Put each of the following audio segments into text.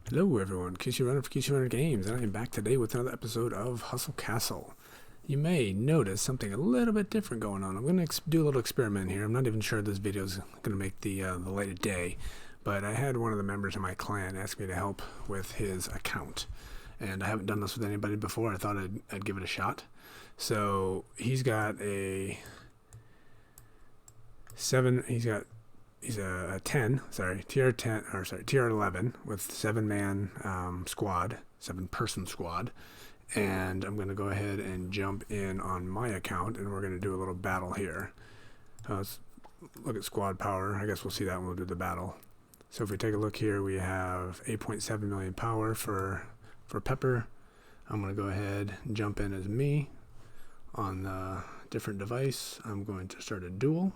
Hello everyone, QC Runner for QC Runner Games, and I am back today with another episode of Hustle Castle. You may notice something a little bit different going on. I'm going to do a little experiment here. I'm not even sure this video is going to make the light of day, but I had one of the members of my clan ask me to help with his account, and I haven't done this with anybody before. I thought I'd give it a shot. So he's got a 7, he's a 10, tier 10, or tier 11 with 7-man squad, 7-person squad. And I'm going to go ahead and jump in on my account, and we're going to do a little battle here. Let's look at squad power. I guess we'll see that when we'll do the battle. So if we take a look here, we have 8.7 million power for Pepper. I'm going to go ahead and jump in as me on the different device. I'm going to start a duel.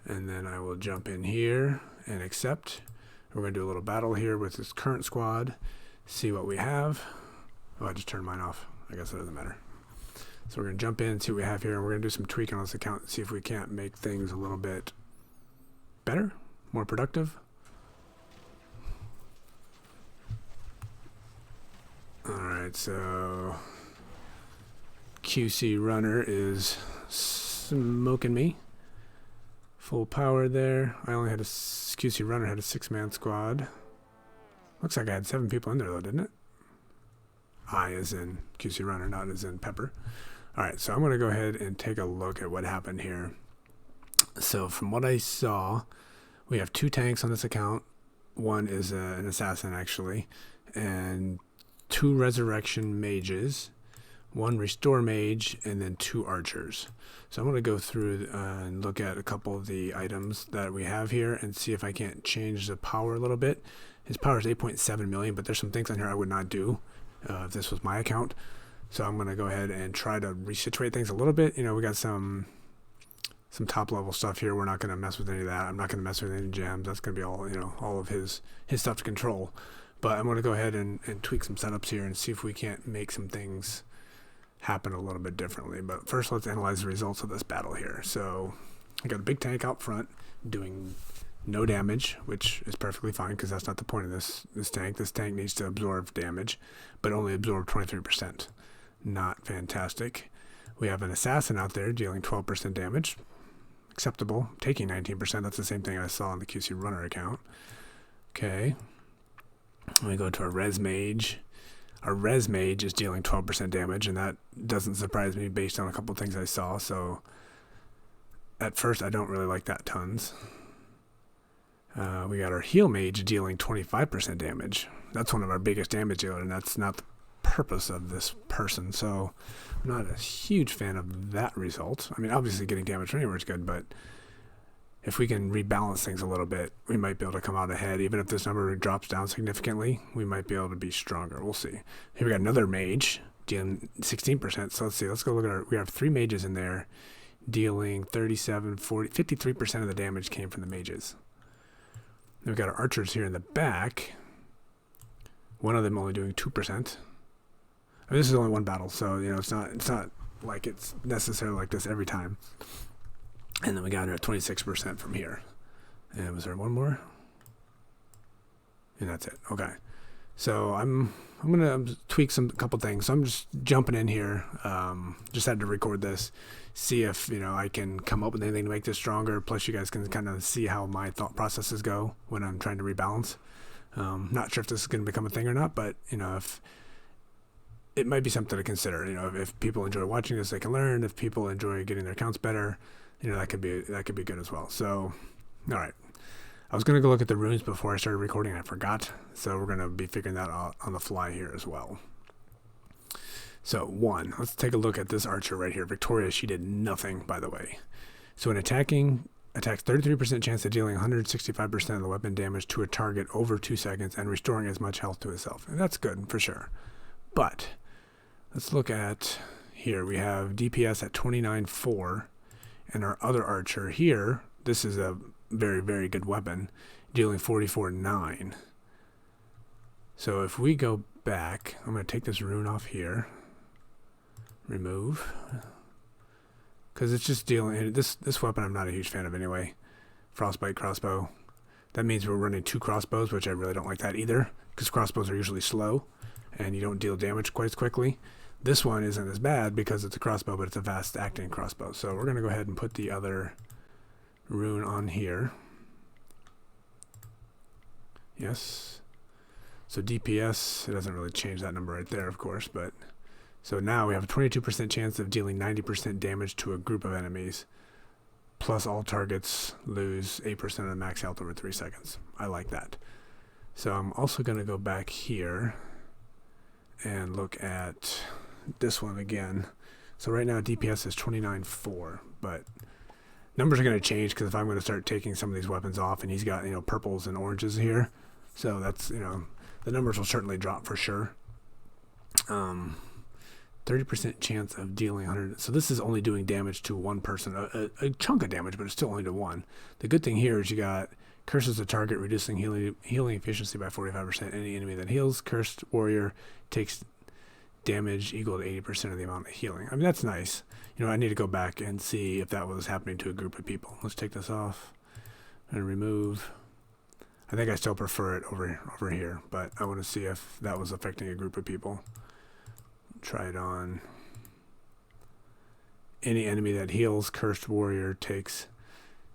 And then I will jump in here and accept. We're going to do a little battle here with this current squad, see what we have. Oh, I just turned mine off. I guess it doesn't matter. So we're going to jump in and see what we have here. And we're going to do some tweaking on this account and see if we can't make things a little bit better, more productive. Alright, so QC Runner is smoking me. Full power there. I only had QC Runner had a 6-man squad. Looks like I had 7 people in there though, didn't it? I as in QC Runner, not as in Pepper. Alright, so I'm going to go ahead and take a look at what happened here. So from what I saw, we have 2 tanks on this account. One is an assassin actually, and 2 resurrection mages, 1 restore mage, and then 2 archers. So I'm going to go through and look at a couple of the items that we have here and see if I can't change the power a little bit. His power is 8.7 million, but there's some things on here I would not do if this was my account. So I'm going to go ahead and try to resituate things a little bit. You know, we got some top level stuff here. We're not going to mess with any of that. I'm not going to mess with any gems. That's going to be all, you know, all of his stuff to control. But I'm going to go ahead and tweak some setups here and see if we can't make some things happen a little bit differently. But first, let's analyze the results of this battle here. So I got a big tank out front doing no damage, which is perfectly fine because that's not the point of this tank. This tank needs to absorb damage, but only absorb 23%. Not fantastic. We have an assassin out there dealing 12% damage. Acceptable. Taking 19%. That's the same thing I saw on the QC Runner account. Okay. We go to a res mage. Our res mage is dealing 12% damage, and that doesn't surprise me based on a couple things I saw. So at first, I don't really like that tons. We got our heal mage dealing 25% damage. That's one of our biggest damage dealers, and that's not the purpose of this person. So I'm not a huge fan of that result. I mean, obviously getting damage from anywhere is good, but if we can rebalance things a little bit, we might be able to come out ahead. Even if this number drops down significantly, we might be able to be stronger. We'll see. Here we got another mage dealing 16%. So let's see. Let's go look at we have 3 mages in there dealing 37, 40, 53% of the damage came from the mages. Then we've got our archers here in the back. One of them only doing 2%. I mean, this is only one battle, so you know it's not like it's necessarily like this every time. And then we got her at 26% from here. And was there one more? And that's it. Okay. So I'm gonna tweak a couple things. So I'm just jumping in here. Just had to record this, see if I can come up with anything to make this stronger. Plus, you guys can kind of see how my thought processes go when I'm trying to rebalance. Not sure if this is going to become a thing or not, but if it might be something to consider. If people enjoy watching this, they can learn. If people enjoy getting their accounts better, that could be good as well. So, all right. I was going to go look at the runes before I started recording. I forgot. So we're going to be figuring that out on the fly here as well. So 1, let's take a look at this archer right here. Victoria, she did nothing, by the way. So in attacks 33% chance of dealing 165% of the weapon damage to a target over 2 seconds and restoring as much health to itself. And that's good for sure. But let's look at here. We have DPS at 29.4. And our other archer here, this is a very, very good weapon, dealing 44.9. So if we go back, I'm going to take this rune off here. Remove. Because it's just dealing, this weapon I'm not a huge fan of anyway. Frostbite crossbow. That means we're running 2 crossbows, which I really don't like that either, because crossbows are usually slow, and you don't deal damage quite as quickly. This one isn't as bad because it's a crossbow, but it's a fast-acting crossbow. So we're going to go ahead and put the other rune on here. Yes. So DPS, it doesn't really change that number right there, of course, but so now we have a 22% chance of dealing 90% damage to a group of enemies, plus all targets lose 8% of the max health over 3 seconds. I like that. So I'm also going to go back here and look at this one again. So right now DPS is 29.4, but numbers are going to change because if I'm going to start taking some of these weapons off, and he's got, you know, purples and oranges here, so that's, you know, the numbers will certainly drop for sure. 30% chance of dealing 100. So this is only doing damage to one person, a chunk of damage, but it's still only to one. The good thing here is you got curses the target, reducing healing efficiency by 45%. Any enemy that heals cursed warrior takes damage equal to 80% of the amount of healing. I mean, that's nice. You know, I need to go back and see if that was happening to a group of people. Let's take this off and remove. I think I still prefer it over here, but I want to see if that was affecting a group of people. Try it on. Any enemy that heals cursed warrior takes.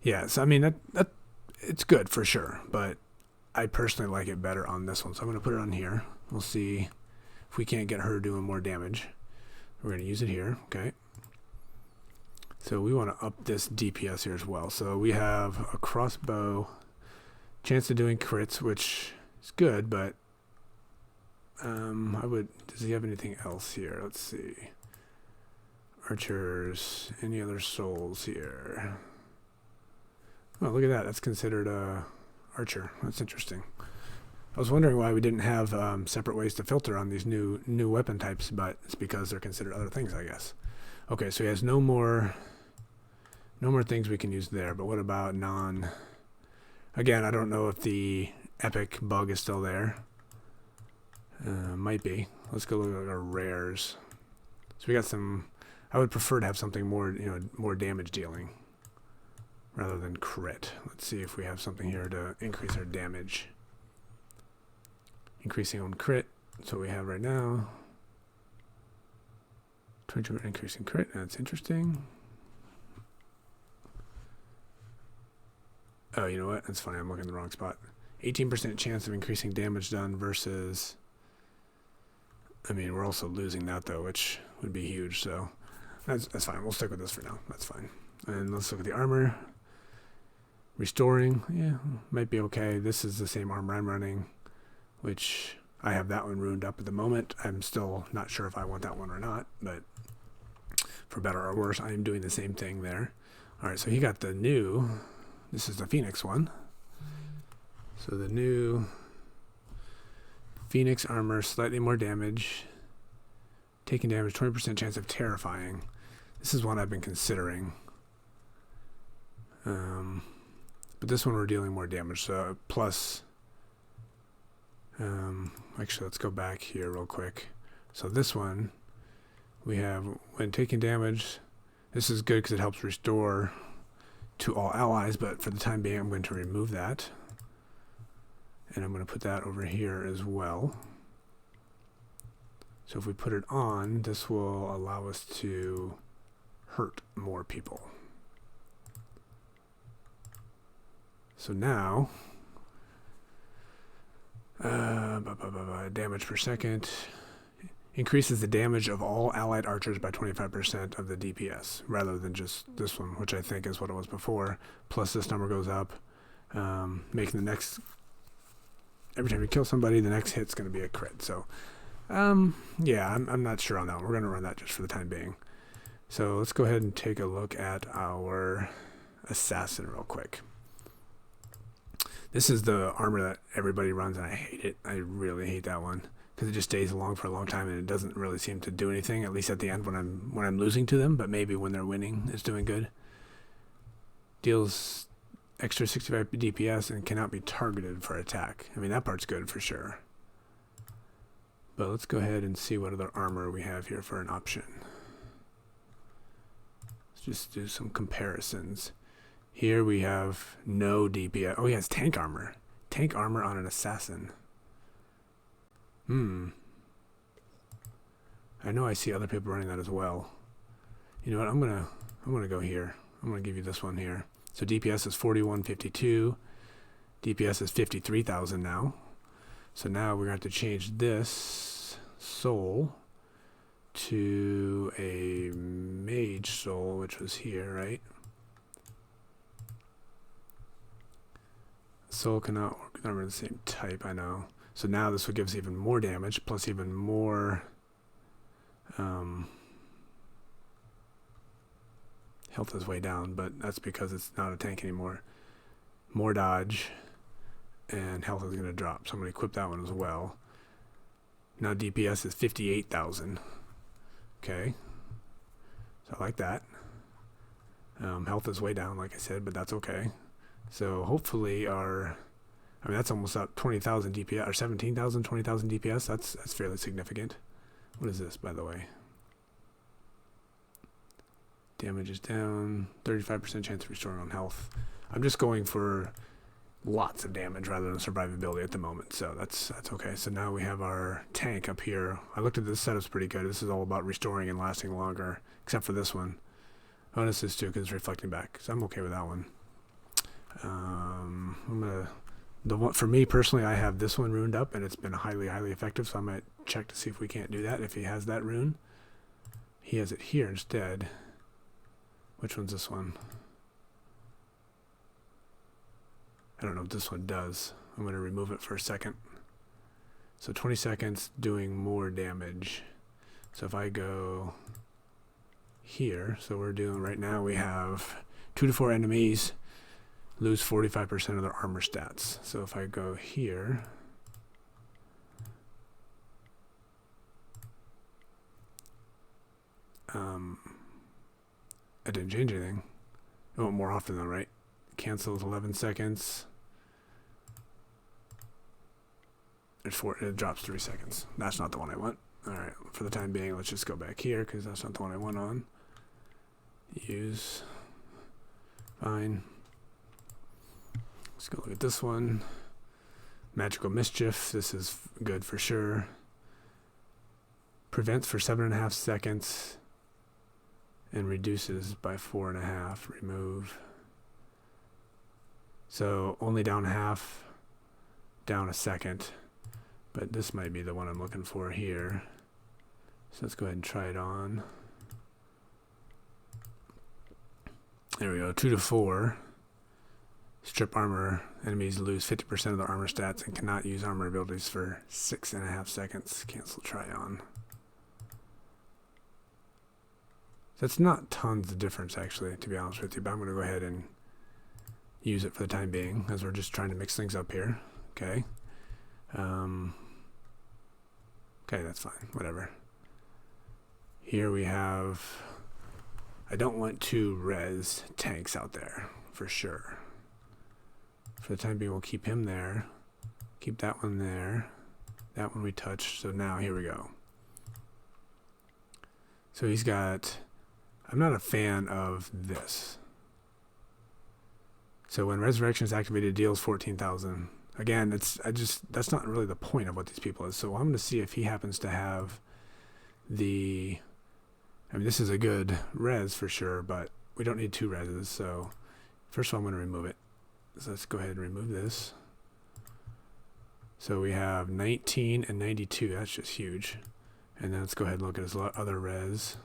Yeah, so I mean that it's good for sure, but I personally like it better on this one. So I'm going to put it on here. We'll see if we can't get her doing more damage. We're going to use it here. Okay. So we want to up this DPS here as well. So we have a crossbow, chance of doing crits, which is good, but does he have anything else here? Let's see. Archers, any other souls here? Oh, look at that. That's considered a archer. That's interesting. I was wondering why we didn't have separate ways to filter on these new weapon types, but it's because they're considered other things, I guess. Okay, so he has no more things we can use there, but what about non... Again, I don't know if the epic bug is still there. Might be. Let's go look at our rares. So we got some... I would prefer to have something more, you know, more damage dealing rather than crit. Let's see if we have something here to increase our damage. Increasing on crit. That's what we have right now. 22% increase in crit. That's interesting. Oh, you know what? That's funny. I'm looking in the wrong spot. 18% chance of increasing damage done versus... I mean, we're also losing that, though, which would be huge, so that's fine. We'll stick with this for now. That's fine. And let's look at the armor. Restoring, yeah, might be okay. This is the same armor I'm running, which I have that one ruined up at the moment. I'm still not sure if I want that one or not, but for better or worse, I am doing the same thing there. All right, so he got the new... This is the Phoenix one. So the new... Phoenix armor, slightly more damage. Taking damage, 20% chance of terrifying. This is one I've been considering. But this one we're dealing more damage, so plus... actually, let's go back here real quick. So this one, we have, when taking damage, this is good because it helps restore to all allies, but for the time being, I'm going to remove that. And I'm going to put that over here as well. So if we put it on, this will allow us to hurt more people. So now, damage per second increases the damage of all allied archers by 25% of the DPS, rather than just this one, which I think is what it was before. Plus this number goes up, making the next... Every time you kill somebody, the next hit's going to be a crit. So, yeah, I'm not sure on that one. We're going to run that just for the time being. So let's go ahead and take a look at our assassin real quick. This is the armor that everybody runs, and I hate it. I really hate that one because it just stays along for a long time, and it doesn't really seem to do anything. At least at the end when I'm losing to them, but maybe when they're winning, it's doing good. Deals extra 65 DPS and cannot be targeted for attack. I mean, that part's good for sure. But let's go ahead and see what other armor we have here for an option. Let's just do some comparisons. Here we have no DPS. Oh, he has tank armor. Tank armor on an assassin. I know I see other people running that as well. You know what? I'm gonna go here. I'm gonna give you this one here. So DPS is 4152. DPS is 53,000 now. So now we're gonna have to change this soul to a mage soul, which was here, right? Soul cannot work with armor of the same type, I know. So now this will give us even more damage, plus even more health is way down, but that's because it's not a tank anymore. More dodge, and health is going to drop. So I'm going to equip that one as well. Now DPS is 58,000. Okay. So I like that. Health is way down, like I said, but that's okay. So hopefully that's almost up 20,000 DPS, or 17,000, 20,000 DPS. That's fairly significant. What is this, by the way? Damage is down, 35% chance of restoring on health. I'm just going for lots of damage rather than survivability at the moment, so that's okay. So now we have our tank up here. I looked at this setup's pretty good. This is all about restoring and lasting longer, except for this one. Bonus is too, because it's reflecting back, so I'm okay with that one. For me personally, I have this one runed up, and it's been highly effective, so I might check to see if we can't do that, if he has that rune. He has it here instead. Which one's this one? I don't know what this one does. I'm going to remove it for a second. So 20 seconds doing more damage. So if I go here, so we're doing right now, we have 2 to 4 enemies lose 45% of their armor stats. So if I go here, I didn't change anything. Oh, more often though, right? Cancels 11 seconds. It drops 3 seconds. That's not the one I want. Alright, for the time being, let's just go back here because that's not the one I want on. Use. Fine. Let's go look at this one. Magical Mischief. This is good for sure. Prevents for 7.5 seconds. And reduces by 4.5. Remove. So only down half, down a second. But this might be the one I'm looking for here. So let's go ahead and try it on. There we go. 2 to 4. Strip armor. Enemies lose 50% of their armor stats and cannot use armor abilities for 6.5 seconds. Cancel try on. That's not tons of difference, actually, to be honest with you, but I'm going to go ahead and use it for the time being, as we're just trying to mix things up here. Okay. Okay, that's fine. Whatever. Here we have... I don't want 2 res tanks out there, for sure. For the time being, we'll keep him there. Keep that one there. That one we touched. So now, here we go. So he's got... I'm not a fan of this. So when Resurrection is activated, it deals 14,000. Again, that's not really the point of what these people is. So I'm going to see if he happens to have the... I mean, this is a good res for sure, but we don't need 2 reses. So first of all, I'm going to remove it. So let's go ahead and remove this. So we have 19 and 92. That's just huge. And then let's go ahead and look at his other res.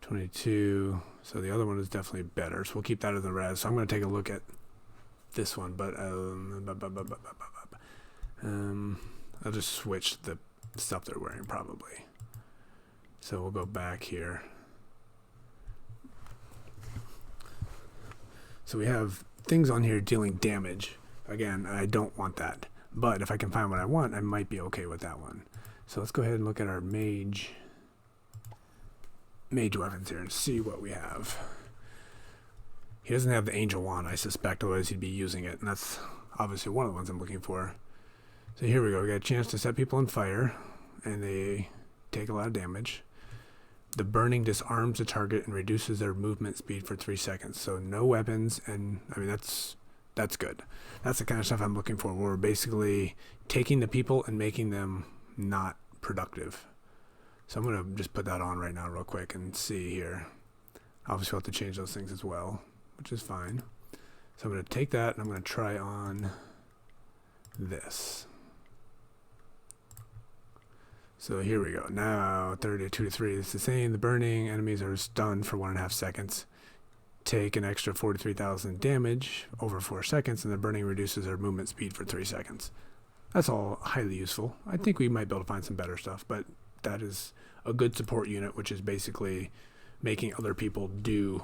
$22. So the other one is definitely better. So we'll keep that as a res. So I'm going to take a look at this one, but I'll just switch the stuff they're wearing probably. So we'll go back here. So we have things on here dealing damage. Again, I don't want that. But if I can find what I want, I might be okay with that one. So let's go ahead and look at our mage weapons here and see what we have. He doesn't have the angel wand, I suspect, otherwise he'd be using it, and that's obviously one of the ones I'm looking for. So here we go. We got a chance to set people on fire, and they take a lot of damage. The burning disarms the target and reduces their movement speed for 3 seconds. So no weapons, and I mean that's good. That's the kind of stuff I'm looking for. We're basically taking the people and making them not productive. So I'm going to just put that on right now real quick and see here. Obviously we'll have to change those things as well, which is fine. So I'm going to take that and I'm going to try on this. So here we go. Now 32 to 3. It's the same. The burning enemies are stunned for 1.5 seconds. Take an extra 43,000 damage over 4 seconds, and the burning reduces their movement speed for 3 seconds. That's all highly useful. I think we might be able to find some better stuff, but that is a good support unit, which is basically making other people do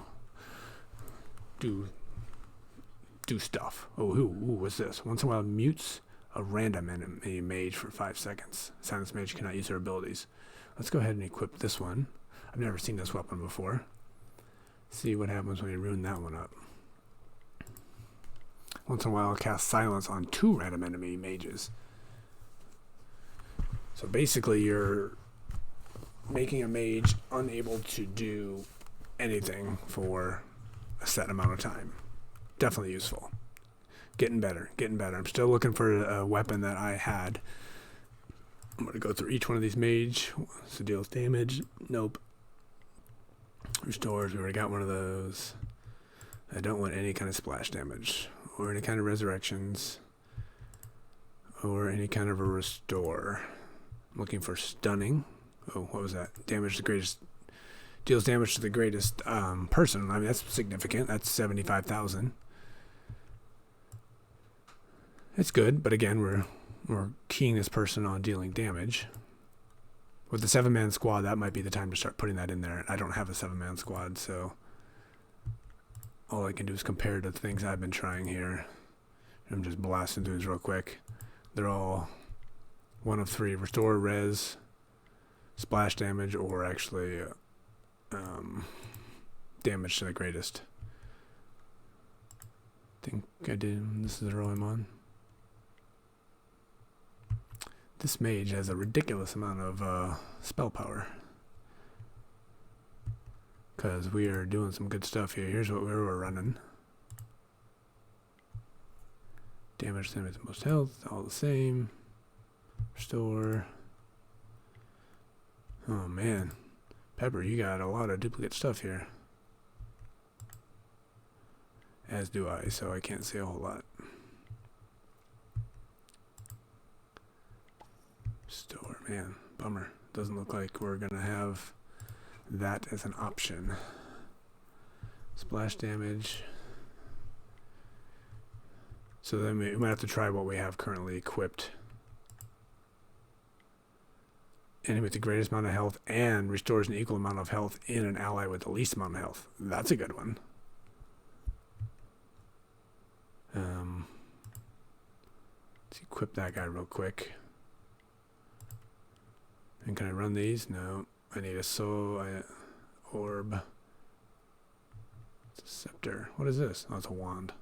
stuff. Oh, what's this? Once in a while mutes a random enemy mage for 5 seconds. Silence mage cannot use their abilities. Let's go ahead and equip this one. I've never seen this weapon before. See what happens when you ruin that one up. Once in a while I'll cast silence on 2 random enemy mages. So basically you're making a mage unable to do anything for a set amount of time. Definitely useful. Getting better. I'm still looking for a weapon that I had. I'm going to go through each one of these mage. So deals damage. Nope. Restores. We already got one of those. I don't want any kind of splash damage. Or any kind of resurrections. Or any kind of a restore. I'm looking for stunning. Oh, what was that? Damage the greatest. Deals damage to the greatest person. I mean, that's significant. That's 75,000. It's good, but again, we're keying this person on dealing damage. With the 7-man squad, that might be the time to start putting that in there. I don't have a 7-man squad, so all I can do is compare to the things I've been trying here. I'm just blasting through these real quick. They're all one of 3: restore, res, splash damage, or actually damage to the greatest. I think I did. This is the row I'm on. This mage has a ridiculous amount of spell power. Because we are doing some good stuff here. Here's what we were running. Damage to them at the most health, all the same. Restore. Oh man. Pepper, you got a lot of duplicate stuff here. As do I, so I can't say a whole lot. Store, man, bummer. Doesn't look like we're gonna have that as an option. Splash damage. So then we might have to try what we have currently equipped. Enemy with the greatest amount of health and restores an equal amount of health in an ally with the least amount of health. That's a good one. Let's equip that guy real quick. And can I run these? No. I need a orb. It's a scepter. What is this? Oh, it's a wand.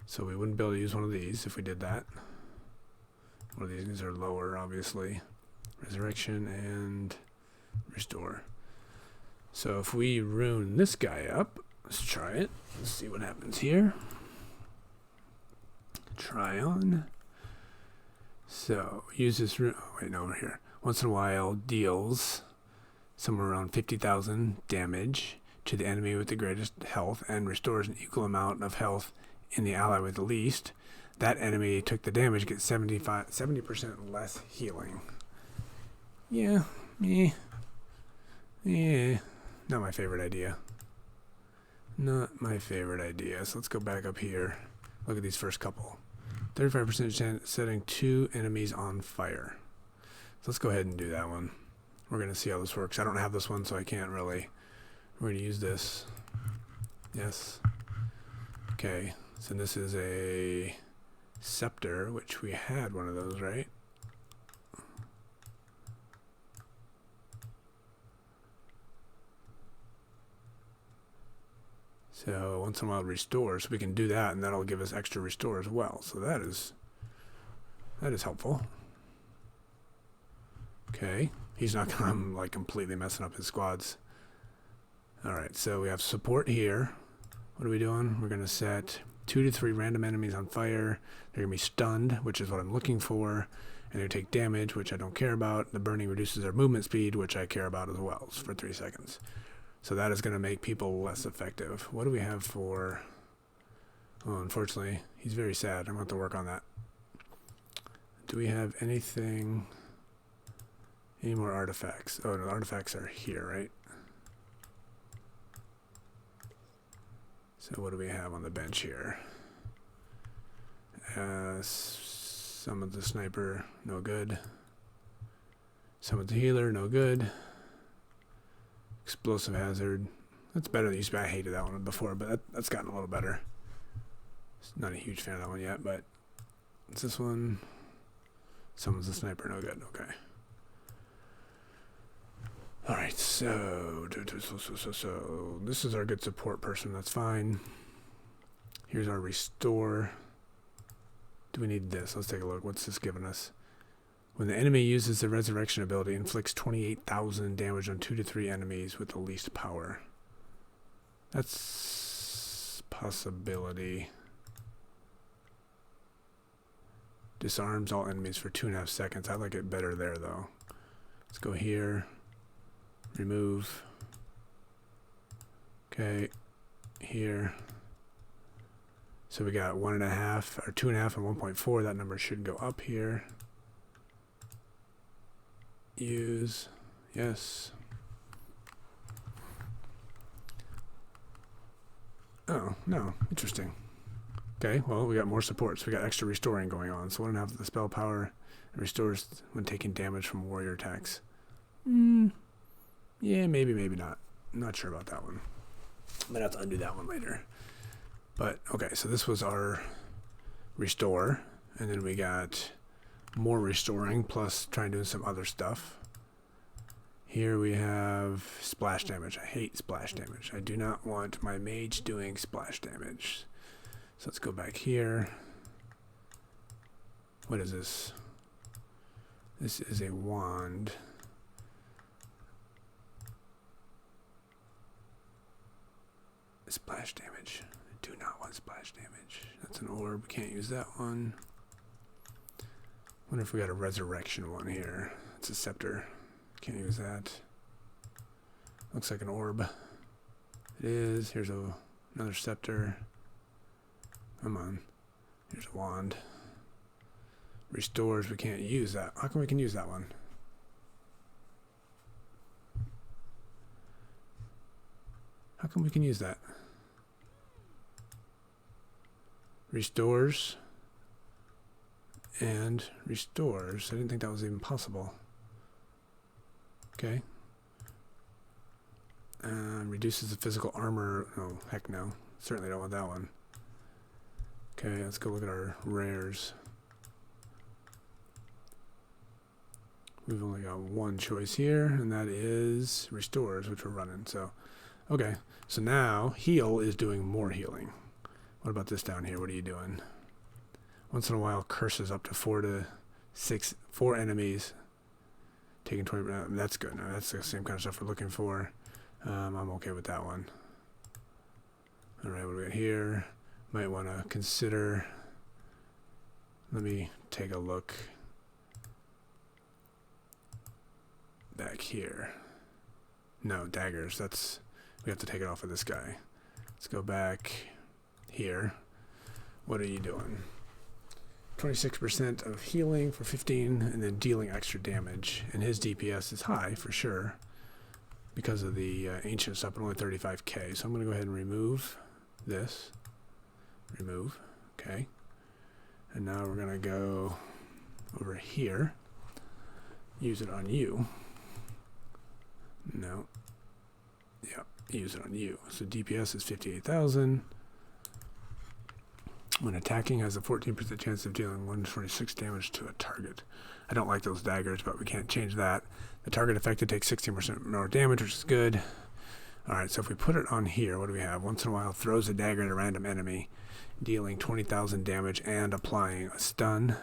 So we wouldn't be able to use one of these if we did that. One of these are lower, obviously. Resurrection and restore. So if we rune this guy up, let's try it. Let's see what happens here. Try on. So use this rune. Oh, wait, no, over here. Once in a while, deals somewhere around 50,000 damage to the enemy with the greatest health and restores an equal amount of health in the ally with the least. That enemy took the damage, gets 70% less healing. Yeah, not my favorite idea. Not my favorite idea. So let's go back up here. Look at these first couple. 35% chance setting 2 enemies on fire. So let's go ahead and do that one. We're going to see how this works. I don't have this one, so I can't really. We're going to use this. Yes. Okay. So this is a scepter, which we had one of those, right? So once in a while restore, so we can do that, and that'll give us extra restore as well. So that is helpful. Okay, He's not gonna like completely messing up his squads. Alright, so we have support here. What are we doing? We're gonna set 2 to 3 random enemies on fire. They're gonna be stunned, which is what I'm looking for. And they take damage, which I don't care about. The burning reduces their movement speed, which I care about as well, for 3 seconds. So that is going to make people less effective. What do we have for... Oh, unfortunately, he's very sad. I'm going to have to work on that. Do we have anything... Any more artifacts? Oh, no, the artifacts are here, right? So what do we have on the bench here? Some of the sniper, no good. Some of the healer, no good. Explosive hazard. That's better than used to be. I hated that one before, but that's gotten a little better. Not a huge fan of that one yet, but what's this one? Someone's a sniper, no good. Okay. Alright, so this is our good support person, that's fine. Here's our restore. Do we need this? Let's take a look. What's this giving us? When the enemy uses the resurrection ability, inflicts 28,000 damage on 2 to 3 enemies with the least power. That's possibility. Disarms all enemies for 2.5 seconds. I like it better there though. Let's go here. Remove. Okay. Here. So we got 1.5 or 2.5 and 1.4. That number should go up here. Use. Yes. Oh, no. Interesting. Okay, well, we got more support. So we got extra restoring going on. So 1.5 of the spell power restores when taking damage from warrior attacks. Yeah, maybe, maybe not. I'm not sure about that one. I'm going to have to undo that one later. But, okay, so this was our restore. And then we got more restoring, plus trying to do some other stuff. Here we have splash damage. I hate splash damage. I do not want my mage doing splash damage. So let's go back here. What is this? This is a wand. Splash damage. I do not want splash damage. That's an orb. Can't use that one. Wonder if we got a resurrection one here. It's a scepter. Can't use that. Looks like an orb. It is. Here's another scepter. Come on. Here's a wand. Restores. We can't use that. How come we can use that one? How come we can use that? Restores. And restores. I didn't think that was even possible. Okay. Reduces the physical armor. Oh, heck no. Certainly don't want that one. Okay, let's go look at our rares. We've only got one choice here, and that is restores, which we're running. So, okay. So now, heal is doing more healing. What about this down here? What are you doing? Once in a while, curses up to 4 enemies. Taking 20. That's good. No, that's the same kind of stuff we're looking for. I'm okay with that one. All right, what do we got here? Might want to consider. Let me take a look back here. No, daggers. We have to take it off of this guy. Let's go back here. What are you doing? 26% of healing for 15, and then dealing extra damage. And his DPS is high for sure because of the ancient stuff, but only 35k. So I'm going to go ahead and remove this. Remove. Okay. And now we're going to go over here. Use it on you. No. Yep. Use it on you. So DPS is 58,000. When attacking, has a 14% chance of dealing 126 damage to a target. I don't like those daggers, but we can't change that. The target affected takes 16% more damage, which is good. Alright, so if we put it on here, what do we have? Once in a while, throws a dagger at a random enemy, dealing 20,000 damage and applying a stun.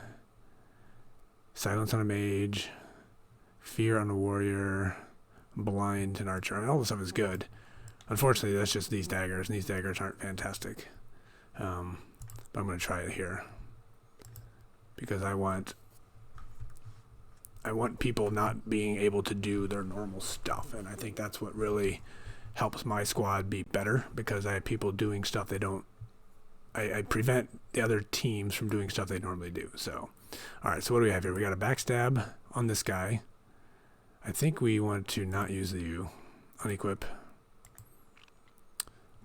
Silence on a mage. Fear on a warrior, blind and archer. I mean, all this stuff is good. Unfortunately, that's just these daggers, and these daggers aren't fantastic. But I'm going to try it here because I want people not being able to do their normal stuff, and I think that's what really helps my squad be better, because I have people doing stuff they don't. I prevent the other teams from doing stuff they normally do. So, all right. So what do we have here? We got a backstab on this guy. I think we want to not use the U. Unequip.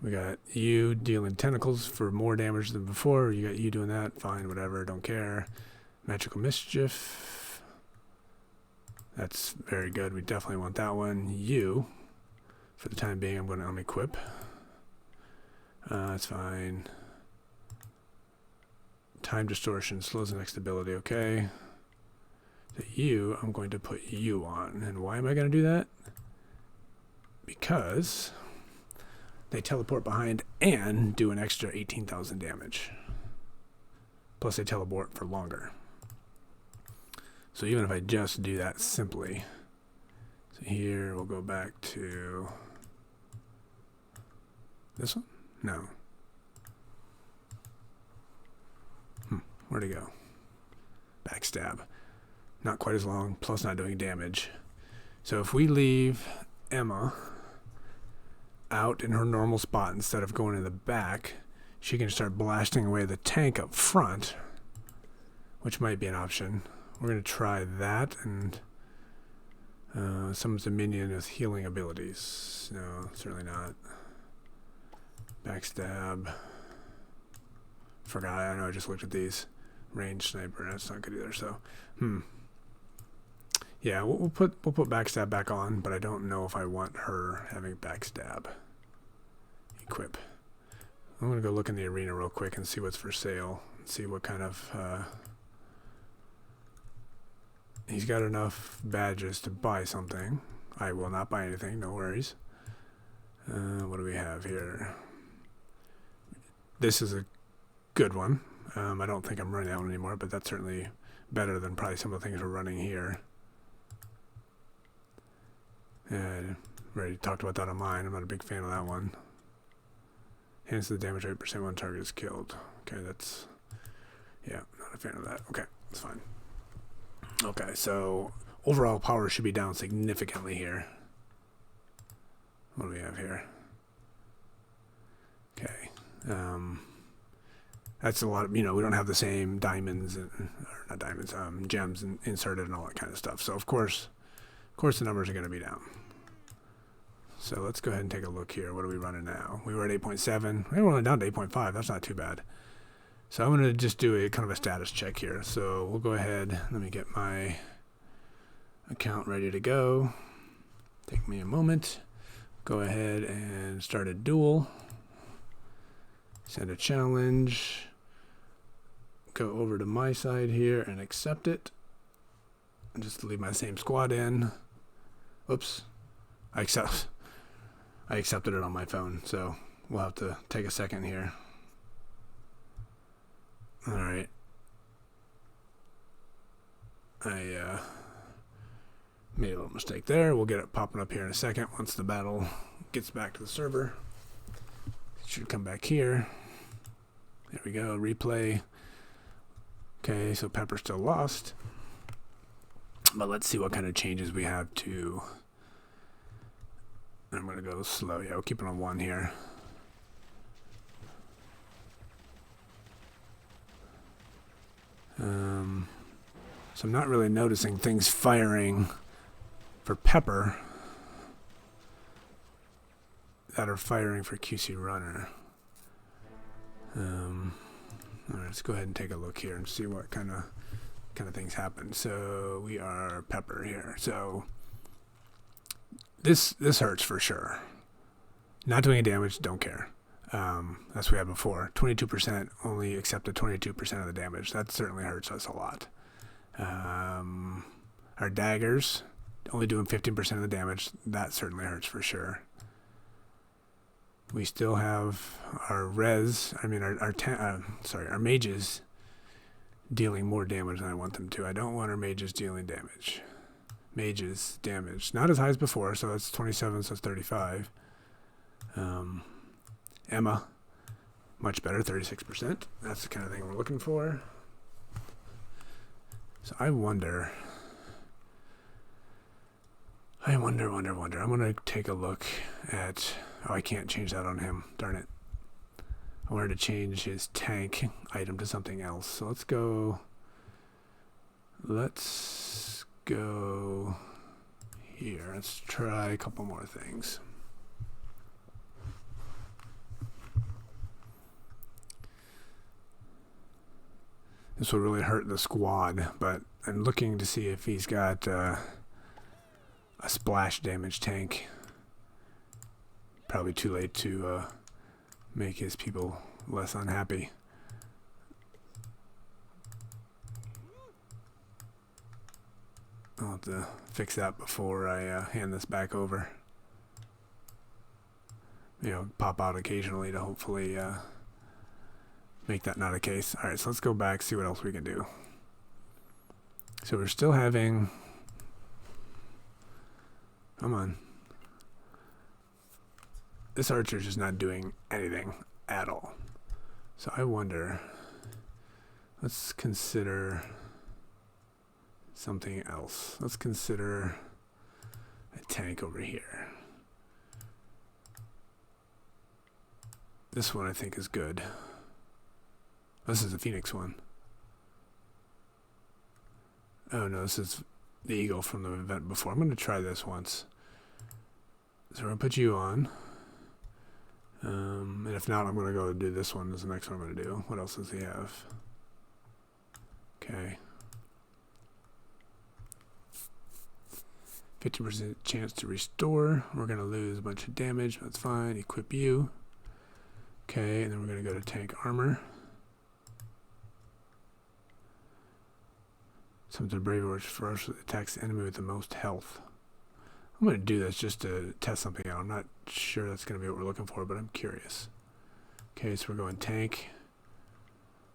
We got you dealing tentacles for more damage than before. You got you doing that. Fine, whatever. Don't care. Magical mischief. That's very good. We definitely want that one. You. For the time being, I'm going to unequip. That's fine. Time distortion slows the next ability. Okay. The you, I'm going to put you on. And why am I going to do that? Because they teleport behind and do an extra 18,000 damage. Plus they teleport for longer. So even if I just do that simply. So here we'll go back to this one? No. Where'd it go? Backstab. Not quite as long, plus not doing damage. So if we leave Emma out in her normal spot instead of going in the back, she can start blasting away the tank up front, which might be an option. We're going to try that, and someone's a minion with healing abilities. No, certainly not. Backstab. Forgot, I know I just looked at these. Range sniper, that's not good either, so yeah, we'll put backstab back on, but I don't know if I want her having backstab. Equip. I'm gonna go look in the arena real quick and see what's for sale, and see what kind of he's got enough badges to buy something. I will not buy anything, no worries. What do we have here? This is a good one. I don't think I'm running that one anymore, but that's certainly better than probably some of the things we're running here. And already talked about that on mine. I'm not a big fan of that one. Hence the damage rate % when target is killed. Okay, that's, yeah, not a fan of that. Okay, that's fine. Okay, so overall power should be down significantly here. What do we have here? Okay. That's a lot of, we don't have the same diamonds, or not diamonds, gems inserted and all that kind of stuff. So of course the numbers are going to be down. So let's go ahead and take a look here. What are we running now? We were at 8.7. We're only down to 8.5. That's not too bad. So I'm going to just do a kind of a status check here. So we'll go ahead. Let me get my account ready to go. Take me a moment. Go ahead and start a duel. Send a challenge. Go over to my side here and accept it. And just leave my same squad in. Oops. I accepted it on my phone, so we'll have to take a second here. Alright. I made a little mistake there. We'll get it popping up here in a second once the battle gets back to the server. It should come back here. There we go, replay. Okay, so Pepper's still lost. But let's see what kind of changes we have to... I'm going to go slow. Yeah, we'll keep it on 1 here. So I'm not really noticing things firing for Pepper that are firing for QC Runner. All right, let's go ahead and take a look here and see what kind of things happen. So we are Pepper here. So this hurts for sure. Not doing any damage, don't care. That's what we had before. 22% only accepted 22% of the damage. That certainly hurts us a lot. Our daggers only doing 15% of the damage. That certainly hurts for sure. We still have our our mages dealing more damage than I want them to. I don't want our mages dealing damage. Mages damage. Not as high as before, so that's 27, so that's 35. Emma, much better, 36%. That's the kind of thing we're looking for. So I wonder. I'm going to take a look at... Oh, I can't change that on him. Darn it. I wanted to change his tank item to something else. So let's go... here. Let's try a couple more things. This will really hurt the squad, but I'm looking to see if he's got a splash damage tank. Probably too late to make his people less unhappy. I'll have to fix that before I hand this back over. You know, pop out occasionally to hopefully make that not a case. Alright, so let's go back, see what else we can do. So we're still having... Come on. This archer's just not doing anything at all. So I wonder... Let's consider something else. Let's consider a tank over here. This one I think is good. This is the Phoenix one. Oh no, this is the Eagle from the event before. I'm going to try this once. So we're going to put you on. And if not, I'm going to go do this one. This is the next one I'm going to do. What else does he have? Okay. 50% chance to restore. We're going to lose a bunch of damage. That's fine. Equip you. Okay, and then we're going to go to tank armor. Something brave which ferociously attacks the enemy with the most health. I'm going to do this just to test something out. I'm not sure that's going to be what we're looking for, but I'm curious. Okay, so we're going tank.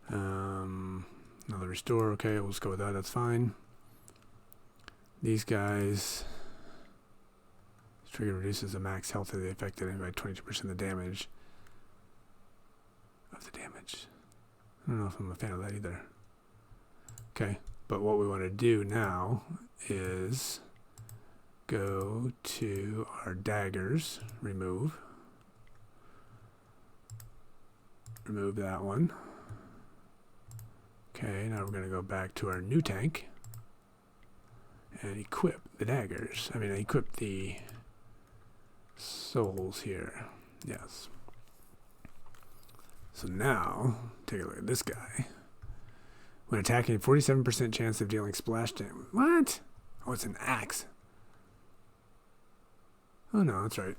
Another restore. Okay, we'll just go with that. That's fine. These guys... This trigger reduces the max health of the affected enemy by 22% of the damage. I don't know if I'm a fan of that either. Okay, but what we want to do now is go to our daggers, remove that one. Okay, now we're going to go back to our new tank and equip the daggers. I mean, equip the souls here. Yes. So now, take a look at this guy. When attacking, 47% chance of dealing splash damage. What? Oh, it's an axe. Oh no, that's right.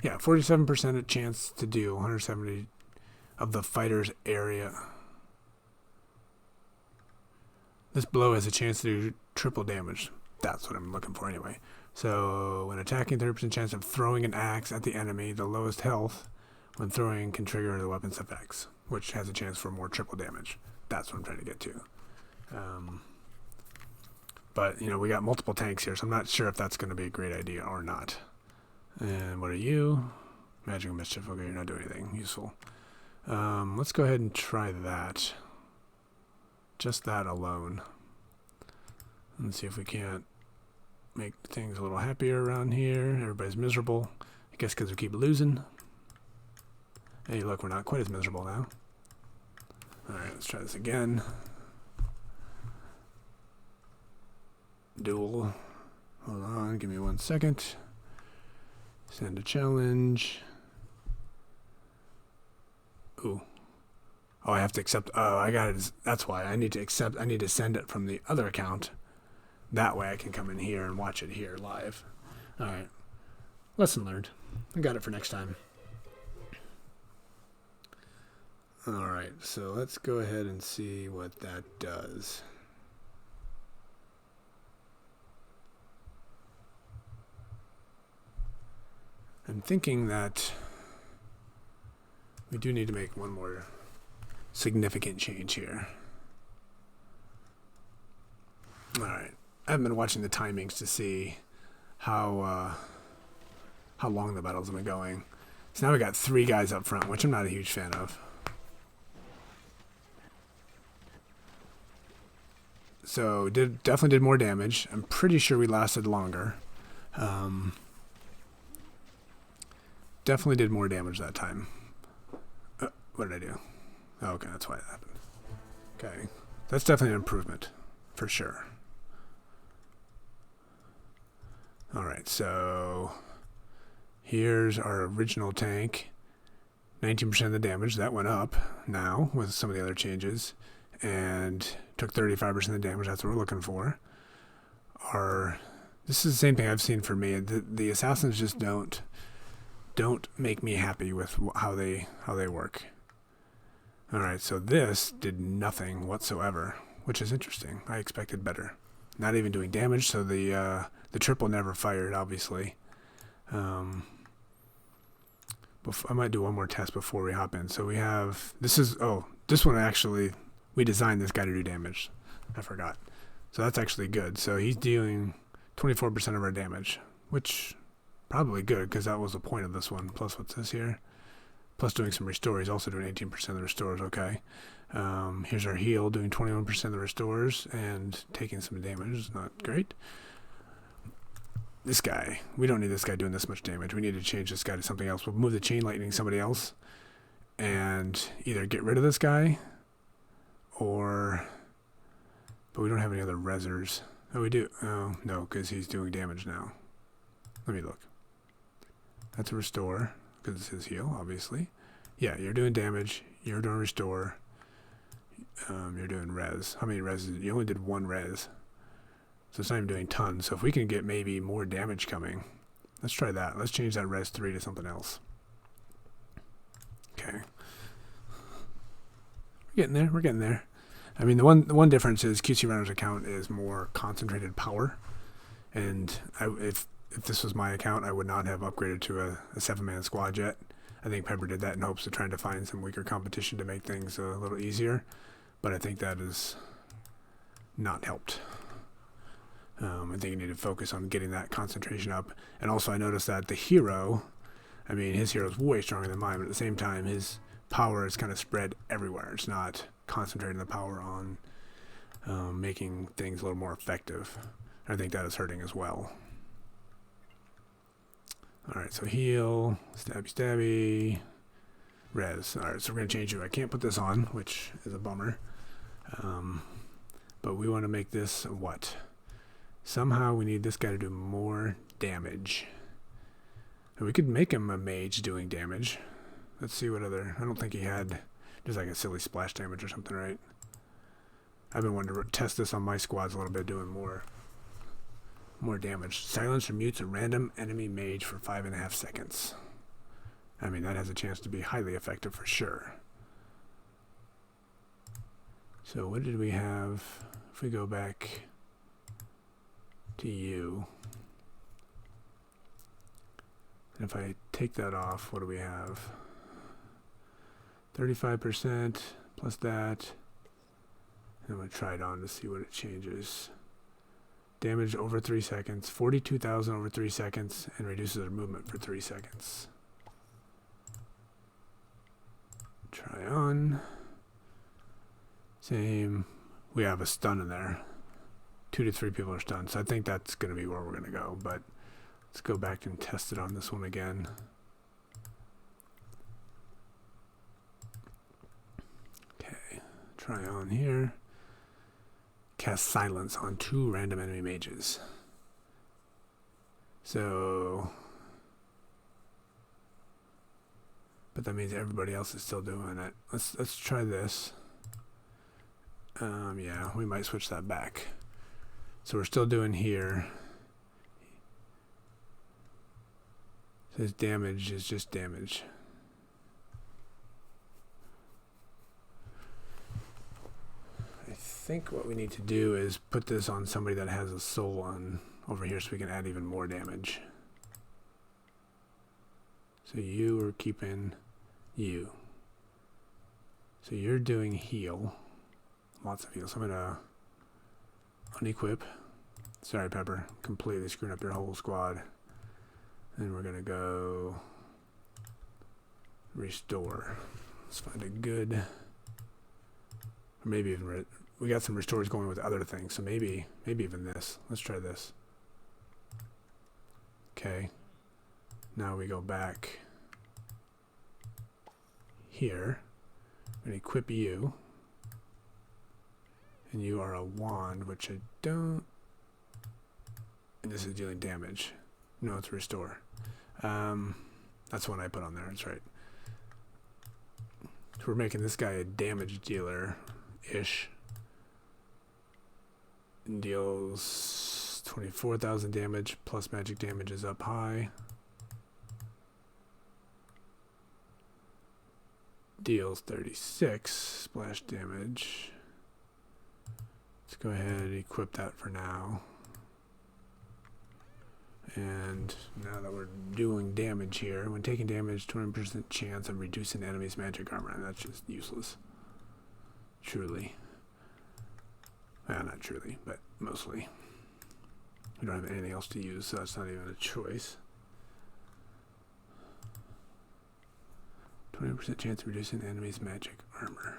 Yeah, 47% chance to deal 170 of the fighter's area. This blow has a chance to do triple damage. That's what I'm looking for anyway. So, when attacking, 30% chance of throwing an axe at the enemy, the lowest health when throwing can trigger the weapon's effects, which has a chance for more triple damage. That's what I'm trying to get to. But, you know, we got multiple tanks here, so I'm not sure if that's going to be a great idea or not. And what are you? Magical Mischief. Okay, you're not doing anything useful. Let's go ahead and try that. Just that alone. And see if we can't make things a little happier around here. Everybody's miserable. I guess because we keep losing. Hey, look, we're not quite as miserable now. Alright, let's try this again. Duel. Hold on, give me 1 second. Send a challenge. Ooh. Oh, I have to accept. Oh, I got it. That's why I need to accept. I need to send it from the other account. That way I can come in here and watch it here live. Alright. Lesson learned. I got it for next time. Alright, so let's go ahead and see what that does. I'm thinking that we do need to make one more significant change here. Alright, I haven't been watching the timings to see how long the battles have been going. So now we got 3 guys up front, which I'm not a huge fan of. So definitely did more damage. I'm pretty sure we lasted longer. Definitely did more damage that time. What did I do? Oh, okay, that's why it happened. Okay, that's definitely an improvement, for sure. Alright, so here's our original tank. 19% of the damage, that went up now with some of the other changes. And took 35% of the damage, that's what we're looking for. This is the same thing I've seen for me. The assassins just don't make me happy with how they work. Alright, so this did nothing whatsoever, which is interesting. I expected better. Not even doing damage, so the triple never fired, obviously. I might do one more test before we hop in. So we have, this one actually, we designed this guy to do damage. I forgot. So that's actually good. So he's dealing 24% of our damage, which probably good because that was the point of this one. Plus what's this here? Plus doing some restore. He's also doing 18% of the restores. Okay. Here's our heal, doing 21% of the restores and taking some damage. It's not great. This guy, we don't need this guy doing this much damage. We need to change this guy to something else. We'll move the chain lightning somebody else and either get rid of this guy but we don't have any other rezzers. Oh, we do. Oh, no, because he's doing damage now. Let me look. That's a restore because it's his heal, obviously. Yeah, you're doing damage. You're doing restore. You're doing res. How many reses? You only did 1 res. So it's not even doing tons. So if we can get maybe more damage coming, let's try that. Let's change that res 3 to something else. Okay. We're getting there. We're getting there. I mean, the one difference is QC Runner's account is more concentrated power. And if this was my account, I would not have upgraded to a 7-man squad yet. I think Pepper did that in hopes of trying to find some weaker competition to make things a little easier. But I think that has not helped. I think you need to focus on getting that concentration up. And also I noticed that the hero, I mean, his hero is way stronger than mine, but at the same time, his power is kind of spread everywhere. It's not concentrating the power on making things a little more effective. I think that is hurting as well. Alright, so heal, stabby stabby, res. Alright, so we're going to change you. I can't put this on, which is a bummer. But we want to make this what? Somehow we need this guy to do more damage. And we could make him a mage doing damage. Let's see what other... I don't think he had just like a silly splash damage or something, right? I've been wanting to test this on my squads a little bit, doing more damage. Silence or mutes a random enemy mage for 5.5 seconds. I mean, that has a chance to be highly effective for sure. So what did we have? If we go back to you, and if I take that off, what do we have? 35% plus that. And I'm going to try it on to see what it changes. Damage over 3 seconds, 42,000 over 3 seconds, and reduces our movement for 3 seconds. Try on. Same. We have a stun in there. 2 to 3 people are stunned, so I think that's going to be where we're going to go. But let's go back and test it on this one again. Okay, try on here. Cast silence on 2 random enemy mages. So, but that means everybody else is still doing it. Let's try this. Yeah, we might switch that back. So we're still doing here. So his damage is just damage. I think what we need to do is put this on somebody that has a soul on over here so we can add even more damage. So you are keeping you. So you're doing heal. Lots of heal. So I'm going to unequip. Sorry, Pepper. Completely screwing up your whole squad. And we're going to go restore. Let's find a good, or maybe even, we got some restores going with other things, so maybe even this. Let's try this. Okay. Now we go back here. I'm going to equip you. And you are a wand, which I don't. And this is dealing damage. No, it's restore. That's one I put on there. That's right. So we're making this guy a damage dealer-ish. And deals 24,000 damage plus magic damage is up high. Deals 36 splash damage. Let's go ahead and equip that for now. And now that we're doing damage here, when taking damage, 20% chance of reducing enemy's magic armor, and that's just useless. Truly. Well, not truly, but mostly. We don't have anything else to use, so that's not even a choice. 20% chance of reducing enemy's magic armor.